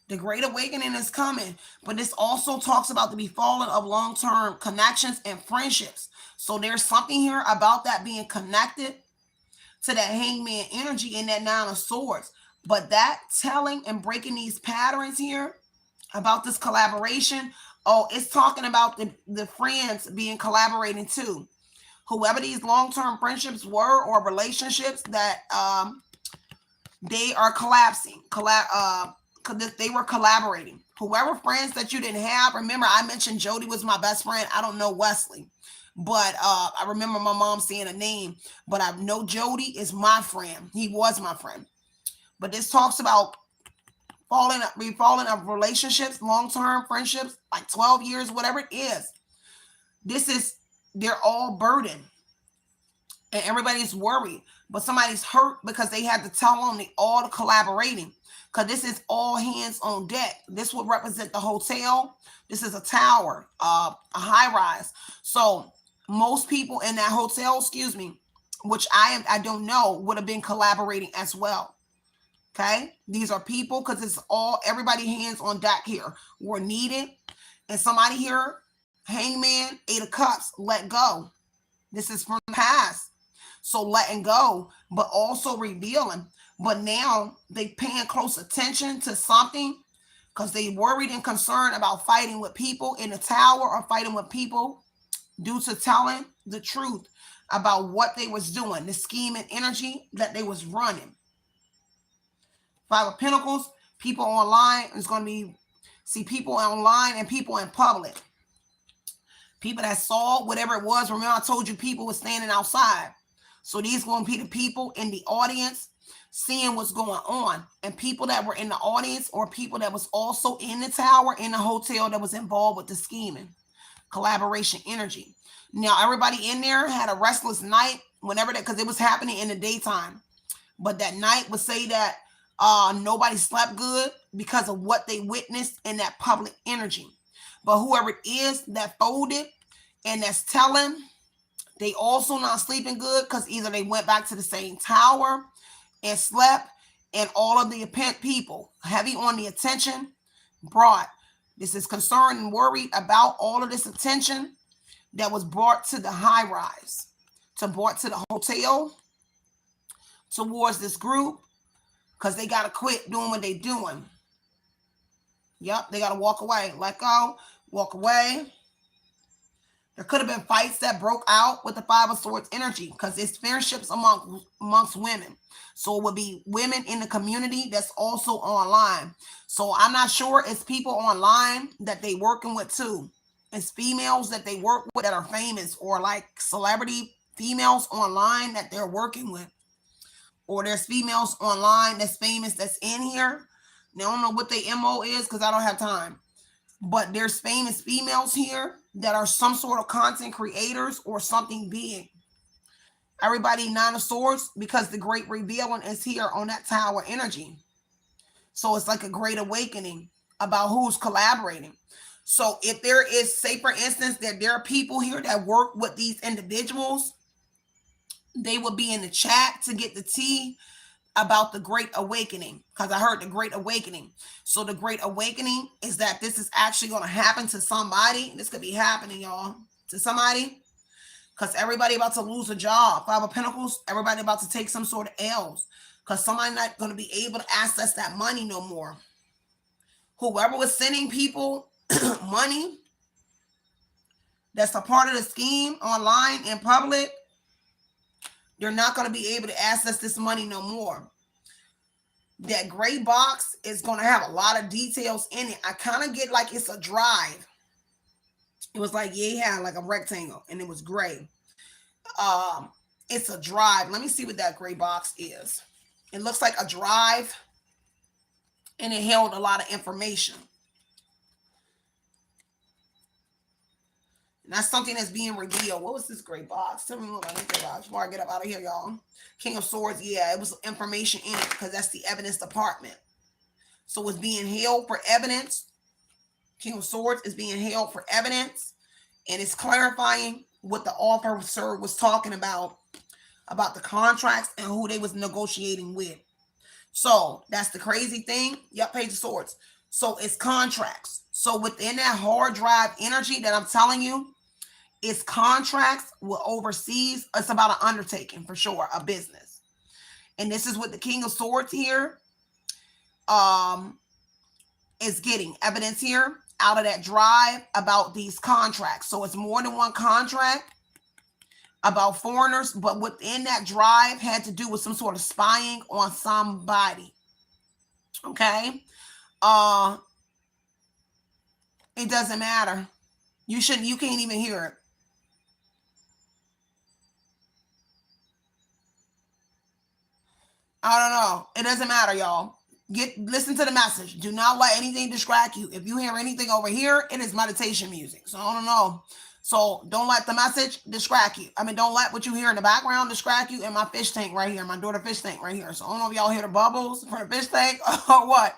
The Great Awakening is coming, but this also talks about the befalling of long-term connections and friendships. So there's something here about that being connected to that Hangman energy in that Nine of Swords. But that telling and breaking these patterns here about this collaboration, it's talking about the friends being collaborating too. Whoever these long-term friendships were or relationships that they are collapsing. They were collaborating. Whoever friends that you didn't have, remember I mentioned Jody was my best friend. I don't know Wesley, but I remember my mom saying a name, but I know Jody is my friend. He was my friend. But this talks about falling of relationships, long-term friendships, like 12 years, whatever it is. They're all burdened and everybody's worried, but somebody's hurt because they had to tell them all the collaborating. Because this is all hands on deck. This would represent the hotel. This is a tower, a high rise. So most people in that hotel, which I don't know, would have been collaborating as well. Okay, these are people because it's everybody hands on deck here. We're needed, and somebody here, Hangman, Eight of Cups, let go. This is from the past, so letting go, but also revealing. But now they paying close attention to something because they worried and concerned about fighting with people in the tower or fighting with people due to telling the truth about what they was doing, the scheme and energy that they was running. Five of Pentacles, people online is going to be, people online and people in public. People that saw whatever it was. Remember I told you people were standing outside. So these going to be the people in the audience seeing what's going on, and people that were in the audience or people that was also in the tower, in the hotel that was involved with the scheming, collaboration energy. Now, everybody in there had a restless night because it was happening in the daytime, but that night would say that nobody slept good because of what they witnessed in that public energy. But whoever it is that folded and that's telling, they also not sleeping good because either they went back to the same tower and slept, and all of the people heavy on the attention brought. This is concerned and worried about all of this attention that was brought to the high rise, brought to the hotel, towards this group. because they got to quit doing what they doing. Yep, they got to walk away. Let go, walk away. There could have been fights that broke out with the Five of Swords energy because it's friendships amongst women. So it would be women in the community that's also online. So I'm not sure it's people online that they working with too. It's females that they work with that are famous, or like celebrity females online that they're working with. Or there's females online that's famous that's in here. Now, I don't know what the MO is because I don't have time. But there's famous females here that are some sort of content creators or something big. Everybody Nine of Swords, because the great revealing is here on that tower energy. So it's like a great awakening about who's collaborating. So if there is, say for instance, that there are people here that work with these individuals, they will be in the chat to get the tea about the Great Awakening, because I heard the Great Awakening. So the Great Awakening is that this is actually going to happen to somebody. This could be happening, y'all, to somebody, because everybody about to lose a job. Five of Pentacles, everybody about to take some sort of L's, because somebody not going to be able to access that money no more. Whoever was sending people money that's a part of the scheme online in public, they're not going to be able to access this money no more. That gray box is going to have a lot of details in it. I kind of get like it's a drive. It was like, yeah, like a rectangle, and it was gray. It's a drive. Let me see what that gray box is. It looks like a drive, and it held a lot of information. And that's something that's being revealed. What was this gray box? Tell me what about this gray box before I get up out of here, y'all. King of Swords, yeah, it was information in it because that's the evidence department. So it's being held for evidence. King of Swords is being held for evidence, and it's clarifying what the officer was talking about the contracts and who they was negotiating with. So that's the crazy thing. Yep, Page of Swords. So it's contracts. So within that hard drive energy that I'm telling you, it's contracts with overseas. It's about an undertaking for sure, a business. And this is what the King of Swords here is getting evidence here out of that drive about these contracts. So it's more than one contract about foreigners, but within that drive had to do with some sort of spying on somebody. Okay. It doesn't matter. You can't even hear it. I don't know. It doesn't matter, y'all. Listen to the message. Do not let anything distract you. If you hear anything over here, it is meditation music. So I don't know. So don't let the message distract you. I mean, don't let what you hear in the background distract you. And my fish tank right here, my daughter fish tank right here. So I don't know if y'all hear the bubbles from the fish tank or what.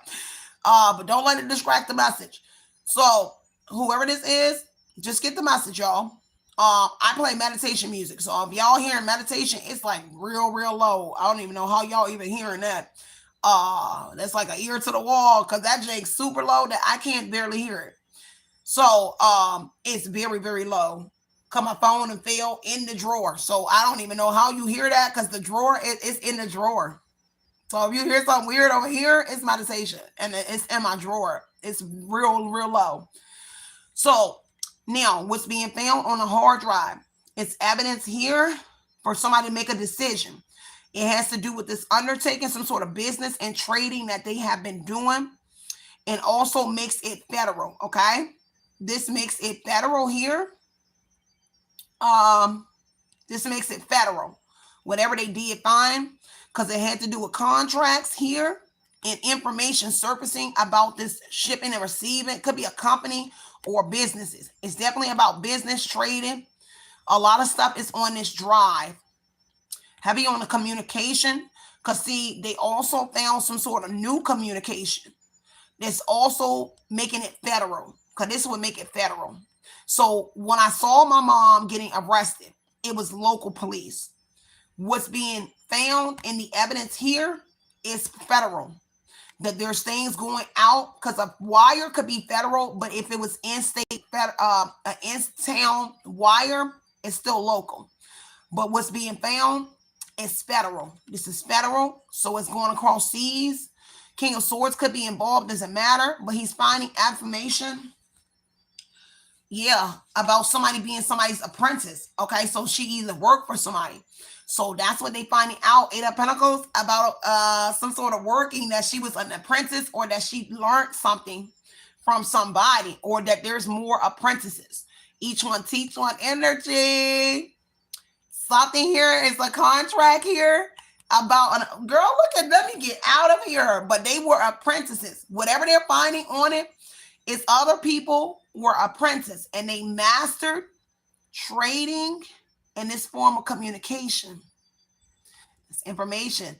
But don't let it distract the message. So whoever this is, just get the message, y'all. I play meditation music. So if y'all hearing meditation, it's like real, real low. I don't even know how y'all even hearing that. That's like an ear to the wall, because that jank's super low that I can't barely hear it. So it's very, very low. Cause my phone and fell in the drawer. So I don't even know how you hear that, because the drawer is in the drawer. So if you hear something weird over here, it's meditation, and it's in my drawer. It's real, real low. So now what's being found on a hard drive? It's evidence here for somebody to make a decision. It has to do with this undertaking, some sort of business and trading that they have been doing, and also makes it federal. Okay. This makes it federal here. This makes it federal. Whatever they did, fine, because it had to do with contracts here and information surfacing about this shipping and receiving. It could be a company or businesses. It's definitely about business, trading. A lot of stuff is on this drive. Heavy on the communication, because see, they also found some sort of new communication that's also making it federal, because this would make it federal. So when I saw my mom getting arrested, it was local police. What's being found in the evidence here is federal. That there's things going out, because a wire could be federal, but if it was in-state, an in-town wire, it's still local. But what's being found It's federal. This is federal, so it's going across seas. King of Swords could be involved, doesn't matter, but he's finding information, yeah, about somebody being somebody's apprentice. Okay, so she either worked for somebody. So that's what they finding out, Eight of Pentacles, about some sort of working, that she was an apprentice, or that she learned something from somebody, or that there's more apprentices. Each one teach one energy. Something here is a contract here about a girl. Look at, let me get out of here. But they were apprentices. Whatever they're finding on it is other people were apprentices, and they mastered trading in this form of communication. This information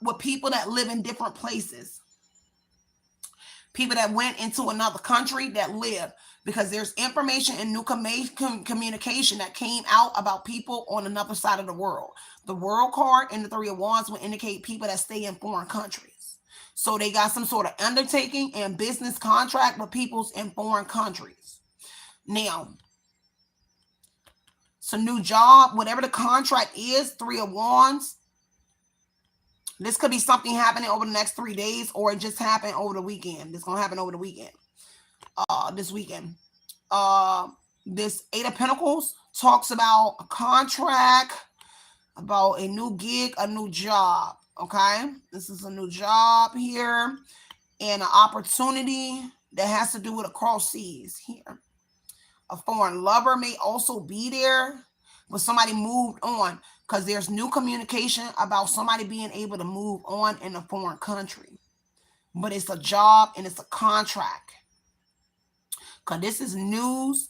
with people that live in different places. People that went into another country that live, because there's information and new communication that came out about people on another side of the world. The World card and the Three of Wands will indicate people that stay in foreign countries. So they got some sort of undertaking and business contract with peoples in foreign countries. Now, it's a new job, whatever the contract is, Three of Wands. This could be something happening over the next 3 days, or it just happened over the weekend. It's going to happen over the weekend. This weekend. This Eight of Pentacles talks about a contract, about a new gig, a new job. Okay? This is a new job here, and an opportunity that has to do with across seas here. A foreign lover may also be there, but somebody moved on, because there's new communication about somebody being able to move on in a foreign country. But it's a job and it's a contract. Because this is news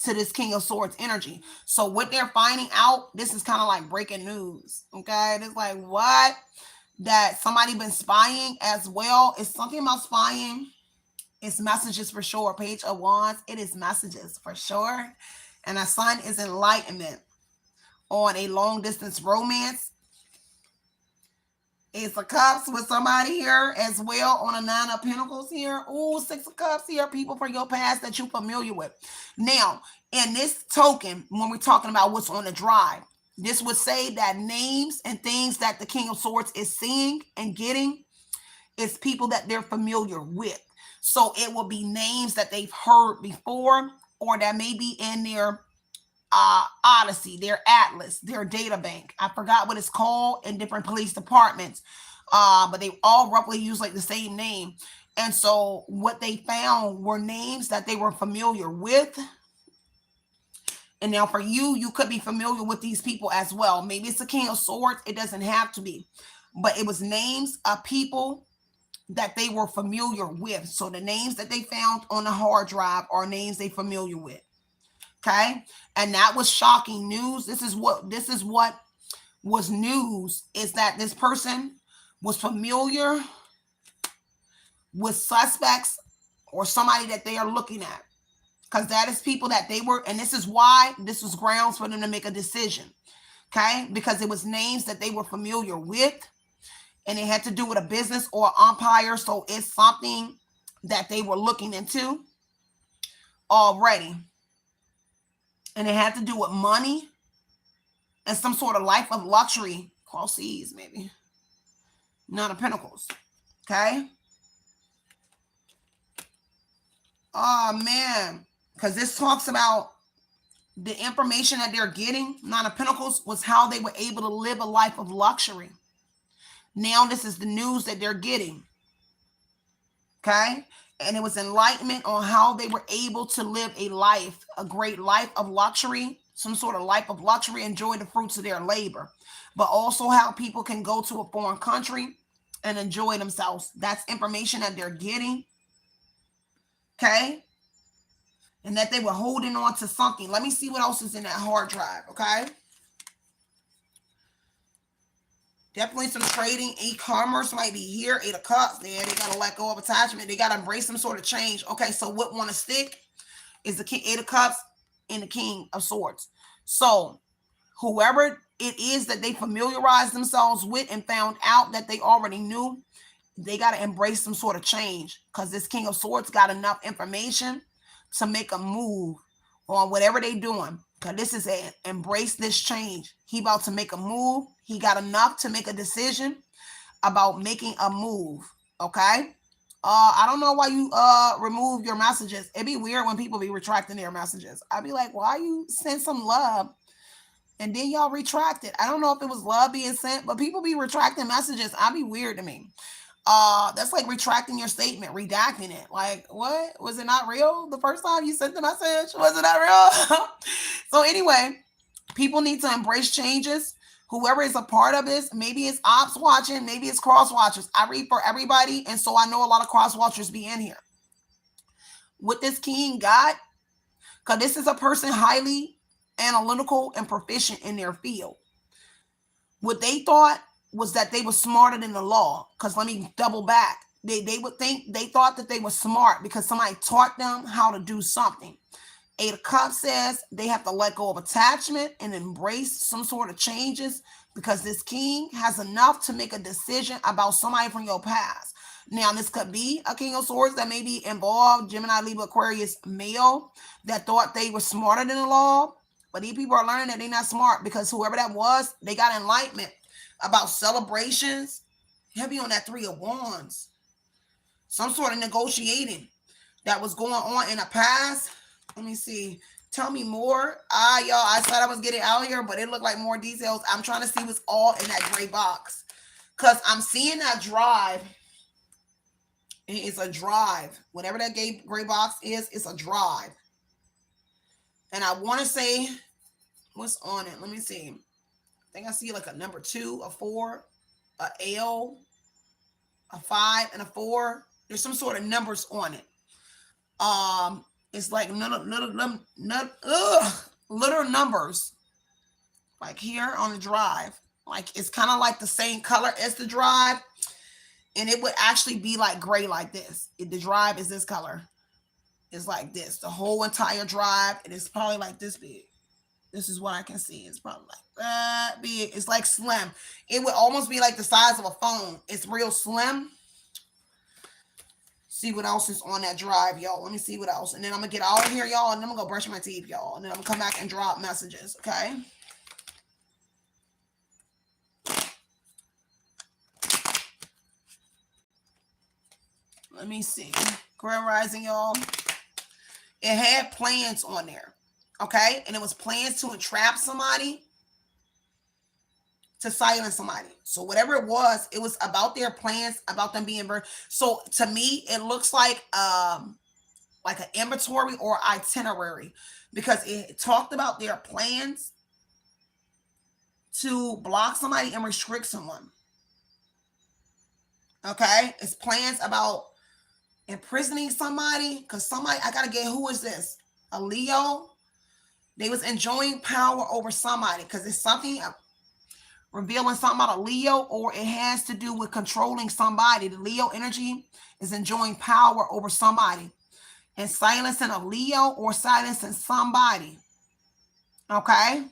to this King of Swords energy. So what they're finding out, this is kind of like breaking news. Okay? It's like, what? That somebody been spying as well. It's something about spying. It's messages for sure. Page of Wands. It is messages for sure. And the Sun is enlightenment on a long distance romance. Ace of Cups with somebody here as well on a Nine of Pentacles here. Ooh, Six of Cups here. People from your past that you're familiar with. Now, in this token, when we're talking about what's on the drive, this would say that names and things that the King of Swords is seeing and getting is people that they're familiar with. So it will be names that they've heard before, or that may be in their Odyssey, their Atlas, their data bank. I forgot what it's called in different police departments, but they all roughly use like the same name. And so what they found were names that they were familiar with. And now for you, you could be familiar with these people as well. Maybe it's a King of Swords. It doesn't have to be. But it was names of people that they were familiar with. So the names that they found on the hard drive are names they familiar with. Okay? And that was shocking news. This is what was news, is that this person was familiar with suspects or somebody that they are looking at. Because that is people that they were, and this is why this was grounds for them to make a decision. Okay? Because it was names that they were familiar with, and it had to do with a business or umpire. So it's something that they were looking into already. And it had to do with money and some sort of life of luxury. Cross seas, maybe. Nine of Pentacles. Okay? Oh, man. Because this talks about the information that they're getting. Nine of Pentacles was how they were able to live a life of luxury. Now this is the news that they're getting. Okay? And it was enlightenment on how they were able to live a life, a great life of luxury, some sort of life of luxury, enjoy the fruits of their labor. But also how people can go to a foreign country and enjoy themselves. That's information that they're getting. Okay? And that they were holding on to something. Let me see what else is in that hard drive, okay? Definitely some trading, e-commerce might be here. Eight of Cups there. They got to let go of attachment. They got to embrace some sort of change. Okay, so what want to stick is the Eight of Cups and the King of Swords. So whoever it is that they familiarized themselves with and found out that they already knew, they got to embrace some sort of change, because this King of Swords got enough information to make a move on whatever they're doing. Because this is a embrace this change. He about to make a move He got enough to make a decision about making a move. Okay. I don't know why you remove your messages. It'd be weird when people be retracting their messages. I'd be like, why you send some love and then y'all retract it? I don't know if it was love being sent, but people be retracting messages. I'd be weird to me. That's like retracting your statement, redacting it. Like, what? Was it not real the first time you sent the message? Was it not real? So anyway, people need to embrace changes. Whoever is a part of this, maybe it's ops watching, maybe it's cross watchers. I read for everybody, and so I know a lot of cross watchers be in here. With this king God, because this is a person highly analytical and proficient in their field. What they thought was that they were smarter than the law. Because let me double back. They thought that they were smart because somebody taught them how to do something. Eight of Cups says they have to let go of attachment and embrace some sort of changes because this king has enough to make a decision about somebody from your past. Now, this could be a King of Swords that may be involved, Gemini, Libra, Aquarius, male, that thought they were smarter than the law. But these people are learning that they're not smart because whoever that was, they got enlightenment about celebrations. Heavy on that Three of Wands. Some sort of negotiating that was going on in the past. Let me see. Tell me more. Y'all, I said I was getting out here, but it looked like more details. I'm trying to see what's all in that gray box. Because I'm seeing that drive. It's a drive. Whatever that gray box is, it's a drive. And I want to say, what's on it? Let me see. I think I see like a number 2, a 4, a L, a 5, and a 4. There's some sort of numbers on it. It's like little numbers, like here on the drive. Like it's kind of like the same color as the drive, and it would actually be like gray like this. If the drive is this color, it's like this. The whole entire drive, and it's probably like this big. This is what I can see. It's probably like that big. It's like slim. It would almost be like the size of a phone. It's real slim. See what else is on that drive, y'all. Let me see what else. And then I'm going to get out of here, y'all. And then I'm going to go brush my teeth, y'all. And then I'm going to come back and drop messages, okay? Let me see. Grand Rising, y'all. It had plans on there, okay? And it was plans to entrap somebody, to silence somebody. So whatever it was about their plans, about them being burned. So to me, it looks like an inventory or itinerary, because it talked about their plans to block somebody and restrict someone. Okay, it's plans about imprisoning somebody, because somebody, I gotta get, who is this? A Leo? They was enjoying power over somebody, because it's something revealing something about a Leo, or it has to do with controlling somebody. The Leo energy is enjoying power over somebody and silencing a Leo or silencing somebody. Okay?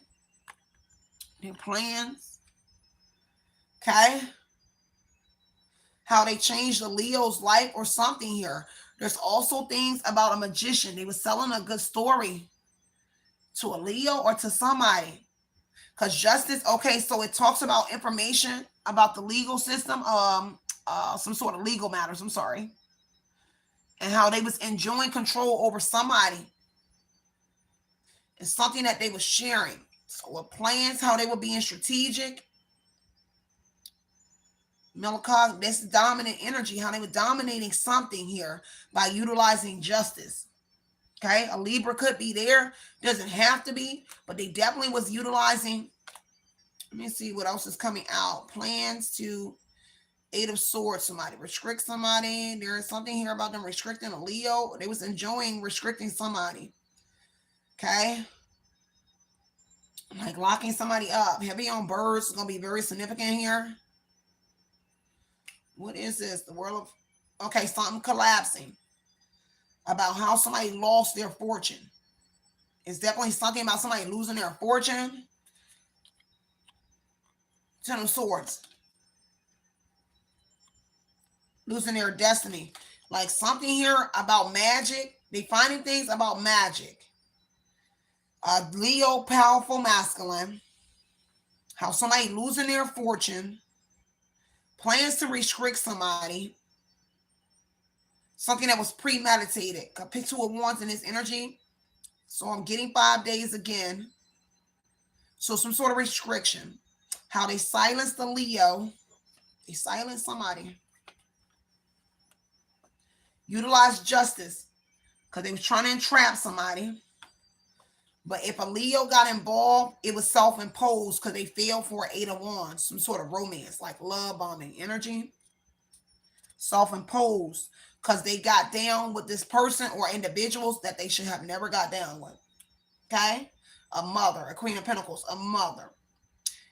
Their plans. Okay? How they changed the Leo's life or something here. There's also things about a magician. They were selling a good story to a Leo or to somebody. Because justice, okay, so it talks about information about the legal system, some sort of legal matters, I'm sorry. And how they was enjoying control over somebody. It's something that they were sharing. So with plans, how they were being strategic. Melancholy, this dominant energy, how they were dominating something here by utilizing justice. Okay, a Libra could be there. Doesn't have to be, but they definitely was utilizing. Let me see what else is coming out. Plans to 8 of Swords, somebody restrict somebody. There is something here about them restricting a Leo. They was enjoying restricting somebody. Okay. Like locking somebody up. Heavy on birds is going to be very significant here. What is this? The world of, okay, something collapsing. About how somebody lost their fortune. It's definitely something about somebody losing their fortune. 10 of Swords. Losing their destiny. Like something here about magic. They finding things about magic. Leo, powerful masculine. how somebody losing their fortune, plans to restrict somebody, something that was premeditated. I pick 2 of Wands in this energy. So I'm getting 5 days again. So some sort of restriction. How they silence the Leo. They silence somebody. Utilize justice because they was trying to entrap somebody. But if a Leo got involved, it was self-imposed because they fell for an 8 of Wands, some sort of romance, like love bombing energy. Self-imposed because they got down with this person or individuals that they should have never got down with. Okay? A mother, a Queen of Pentacles, a mother.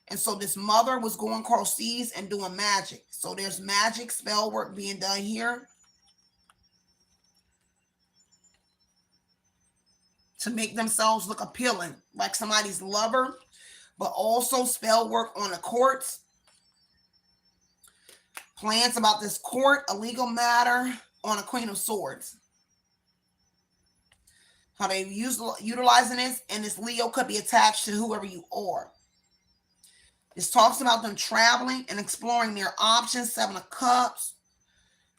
And so this mother was going across seas and doing magic. So there's magic, spell work being done here to make themselves look appealing, like somebody's lover, but also spell work on the courts. Plans about this court, a legal matter on a Queen of Swords. How they utilizing this, and this Leo could be attached to whoever you are. This talks about them traveling and exploring their options. 7 of Cups,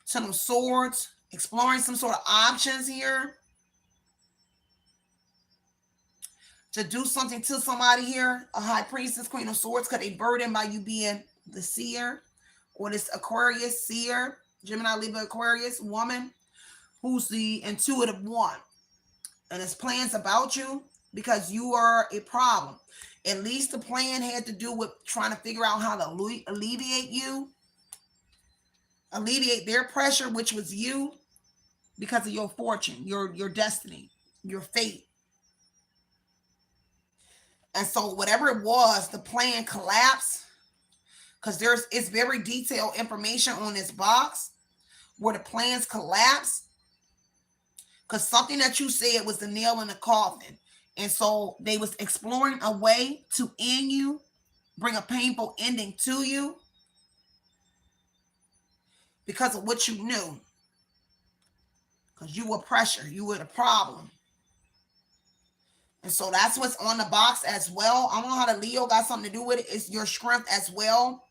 10 of Swords, exploring some sort of options here to do something to somebody here. A High Priestess, Queen of Swords, could they burdened by you being the seer, or this Aquarius seer, Gemini, Libra, Aquarius woman who's the intuitive one. And it's plans about you because you are a problem. At least the plan had to do with trying to figure out how to alleviate you, alleviate their pressure, which was you, because of your fortune, your destiny, your fate. And so whatever it was, the plan collapsed because it's very detailed information on this box where the plans collapsed because something that you said was the nail in the coffin. And so they was exploring a way to end you, bring a painful ending to you because of what you knew. Because you were pressure. You were the problem. And so that's what's on the box as well. I don't know how the Leo got something to do with it. It's your strength as well.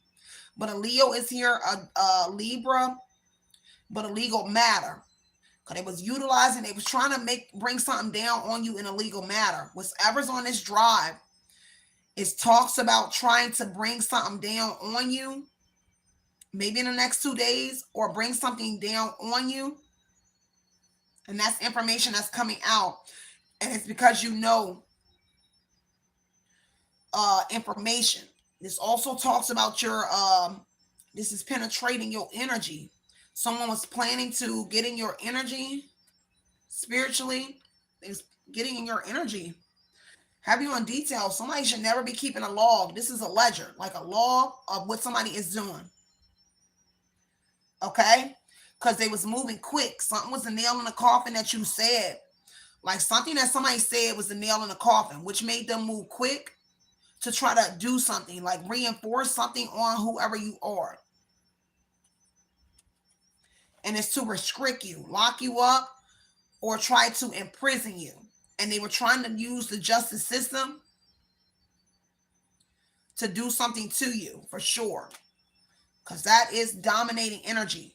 But a Leo is here, a Libra, but a legal matter. Because they was utilizing, they was trying to bring something down on you in a legal matter. Whatever's on this drive, it talks about trying to bring something down on you, maybe in the next 2 days, or bring something down on you. And that's information that's coming out. And it's because you know information. This also talks about your, this is penetrating your energy. Someone was planning to get in your energy spiritually. Is getting in your energy. Have you on detail. Somebody should never be keeping a log. This is a ledger, like a log of what somebody is doing. Okay? Because they was moving quick. Something was the nail in the coffin that you said. Like something that somebody said was the nail in the coffin, which made them move quick to try to do something, like reinforce something on whoever you are. And it's to restrict you, lock you up, or try to imprison you. And they were trying to use the justice system to do something to you, for sure. Because that is dominating energy.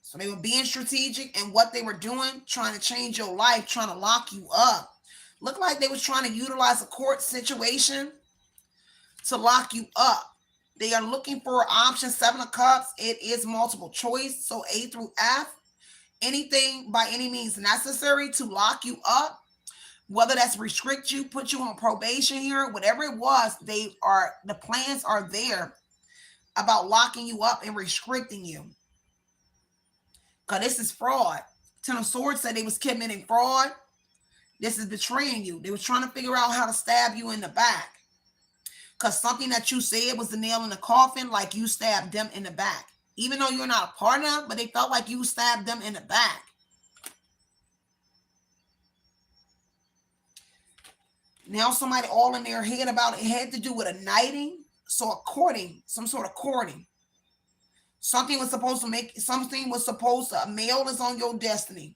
So they were being strategic in what they were doing, trying to change your life, trying to lock you up. Looked like they was trying to utilize a court situation to lock you up. They are looking for option 7 of Cups. It is multiple choice. So A through F. Anything by any means necessary to lock you up. Whether that's restrict you, put you on probation here, whatever it was, the plans are there about locking you up and restricting you. Because this is fraud. 10 of Swords said they was committing fraud. This is betraying you. They was trying to figure out how to stab you in the back. Because something that you said was the nail in the coffin, like you stabbed them in the back. Even though you're not a part of it, but they felt like you stabbed them in the back. Now somebody all in their head about it had to do with a knighting. So a courting, some sort of courting. Something was supposed to, a male is on your destiny.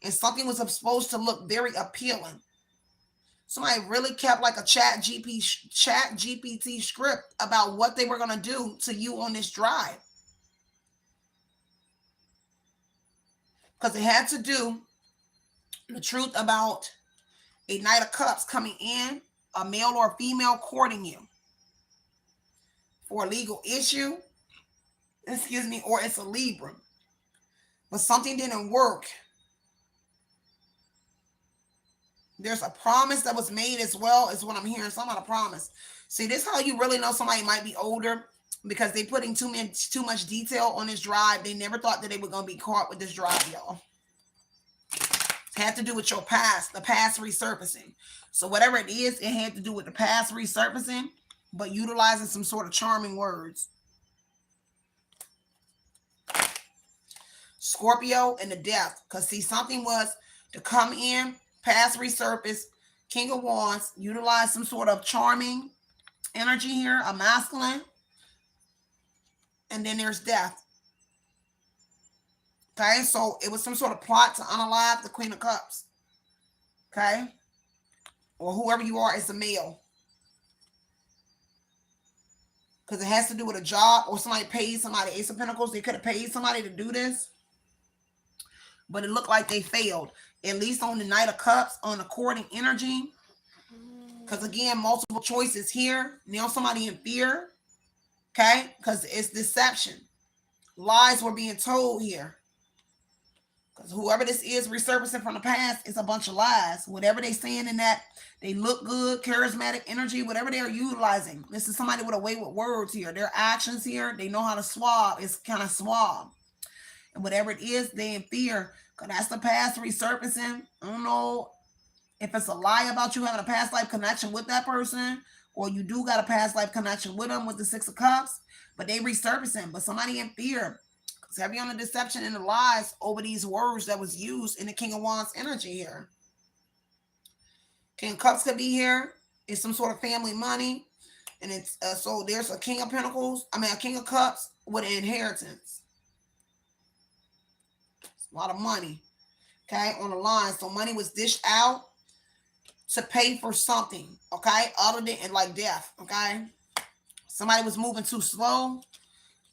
And something was supposed to look very appealing. Somebody really kept like a chat GPT script about what they were going to do to you on this drive. Because it had to do the truth about a Knight of Cups coming in, a male or a female courting you for a legal issue, excuse me, or it's a Libra. But something didn't work. There's a promise that was made as well, is what I'm hearing. Some kind of promise. See, this is how you really know somebody might be older, because they putting too much detail on this drive. They never thought that they were going to be caught with this drive, y'all. It had to do with your past, the past resurfacing. So whatever it is, it had to do with the past resurfacing, but utilizing some sort of charming words. Scorpio and the Death. Because see, something was to come in, past resurface, King of Wands, utilize some sort of charming energy here, a masculine. And then there's Death. Okay, so it was some sort of plot to unalive the Queen of Cups. Okay? Or whoever you are is a male. Because it has to do with a job, or somebody paid somebody. Ace of Pentacles, they could have paid somebody to do this. But it looked like they failed. At least on the Knight of Cups, on the courting energy. Because again, multiple choices here. Now somebody in fear. Okay? Because it's deception. Lies were being told here. Because whoever this is resurfacing from the past is a bunch of lies. Whatever they saying in that, they look good, charismatic energy, whatever they are utilizing. This is somebody with a way with words here. Their actions here, they know how to swab. It's kind of swab. And whatever it is, they in fear. Because that's the past resurfacing. I don't know if it's a lie about you having a past life connection with that person, or you do got a past life connection with them with the Six of Cups, but they resurfacing. But somebody in fear. Heavy on the deception and the lies over these words that was used in the King of Wands energy here. King of Cups could be here. It's some sort of family money. And it's so there's a King of Pentacles. I mean, a King of Cups with an inheritance. It's a lot of money. Okay, on the line. So money was dished out to pay for something. Okay, other than like death. Okay, somebody was moving too slow.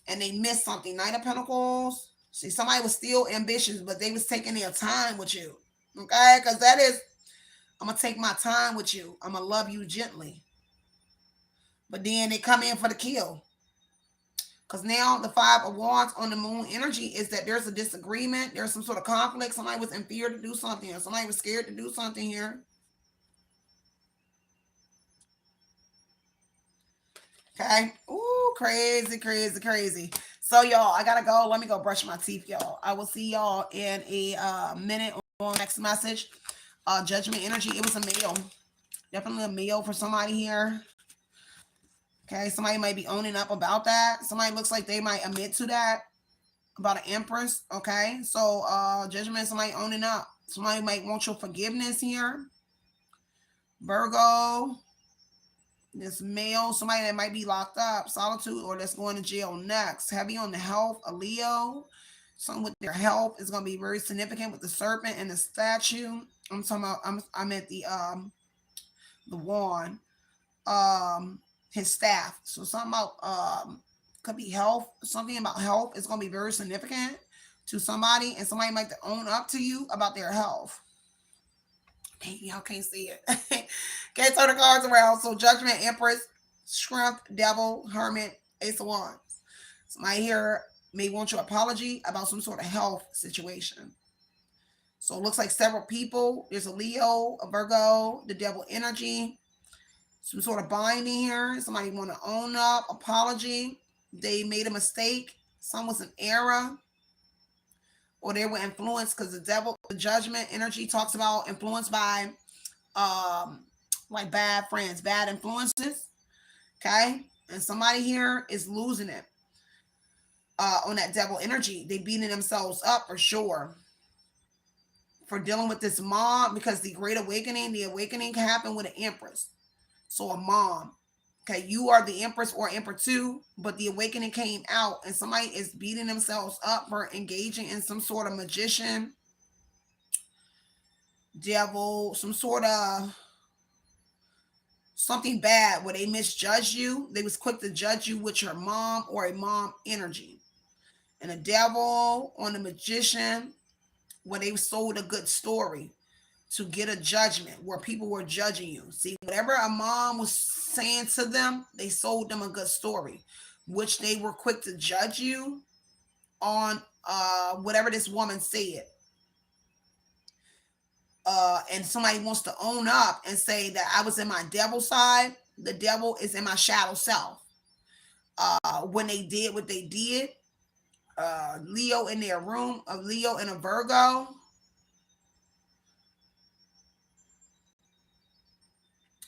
And they missed something. Knight of Pentacles. See, somebody was still ambitious, but they was taking their time with you. Okay? Because that is, I'm going to take my time with you. I'm going to love you gently. But then they come in for the kill. Because now the Five of Wands on the moon energy is that there's a disagreement. There's some sort of conflict. Somebody was in fear to do something. Or somebody was scared to do something here. Okay? Ooh, crazy, crazy, crazy. So, y'all, I gotta go. Let me go brush my teeth, y'all. I will see y'all in a minute on next message. Judgment energy. It was a male. Definitely a male for somebody here. Okay, somebody might be owning up about that. Somebody looks like they might admit to that about an Empress. Okay, so judgment, somebody owning up. Somebody might want your forgiveness here. Virgo. This male, somebody that might be locked up, solitude, or that's going to jail next. Heavy on the health, a Leo. Something with their health is going to be very significant with the serpent and the statue. I'm talking about, I'm at the wand, his staff. So something about, could be health. Something about health is going to be very significant to somebody, and somebody might own up to you about their health. Y'all can't see it. Can't turn the cards around. So Judgment, Empress, Strength, Devil, Hermit, Ace of Wands. Somebody here may want your apology about some sort of health situation. So it looks like several people. There's a Leo, a Virgo, the Devil energy. Some sort of binding here. Somebody want to own up, apology. They made a mistake. Some was an error. Or they were influenced, because the devil, the judgment energy talks about influenced by like bad friends, bad influences. Okay. And somebody here is losing it on that devil energy. They beating themselves up for sure for dealing with this mom, because the great awakening, the awakening can happen with an Empress. So a mom. Okay, you are the Empress or Emperor too, but the awakening came out, and somebody is beating themselves up for engaging in some sort of magician, devil, some sort of something bad where they misjudged you. They was quick to judge you with your mom or a mom energy. And the devil on the magician, where they sold a good story to get a judgment, where people were judging you. See, whatever a mom was saying to them, they sold them a good story, which they were quick to judge you on whatever this woman said. And somebody wants to own up and say that I was in my devil side, the devil is in my shadow self. When they did what they did, Leo in their room, a Leo and a Virgo,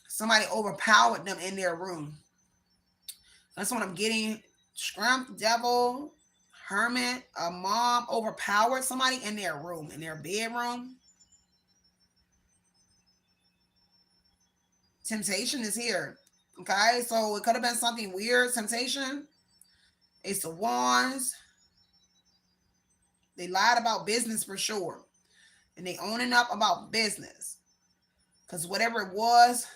somebody overpowered them in their room. That's what I'm getting. Strength, devil, hermit, a mom overpowered somebody in their room, in their bedroom. Temptation is here. Okay, so it could have been something weird. Temptation. Ace of Wands. They lied about business for sure. And they owning up about business. Because whatever it was,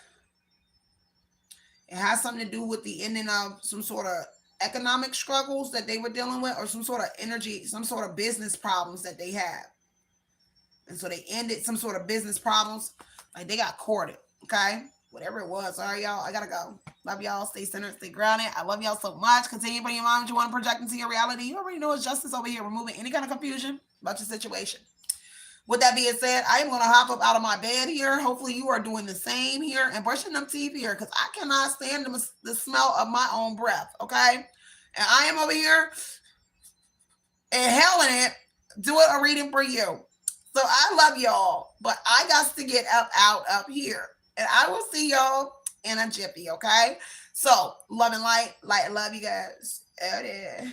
it has something to do with the ending of some sort of economic struggles that they were dealing with, or some sort of energy, some sort of business problems that they had. And so they ended some sort of business problems. Like they got courted. Okay? Whatever it was. All right, y'all. I gotta go. Love y'all. Stay centered. Stay grounded. I love y'all so much. Continue putting your mind what you want to project into your reality. You already know it's justice over here, removing any kind of confusion about your situation. With that being said, I am going to hop up out of my bed here. Hopefully you are doing the same here and brushing them teeth here, because I cannot stand the smell of my own breath, okay? And I am over here inhaling it, doing a reading for you. So I love y'all, but I got to get out here. And I will see y'all in a jiffy, okay? So, love and light, love you guys. Out there.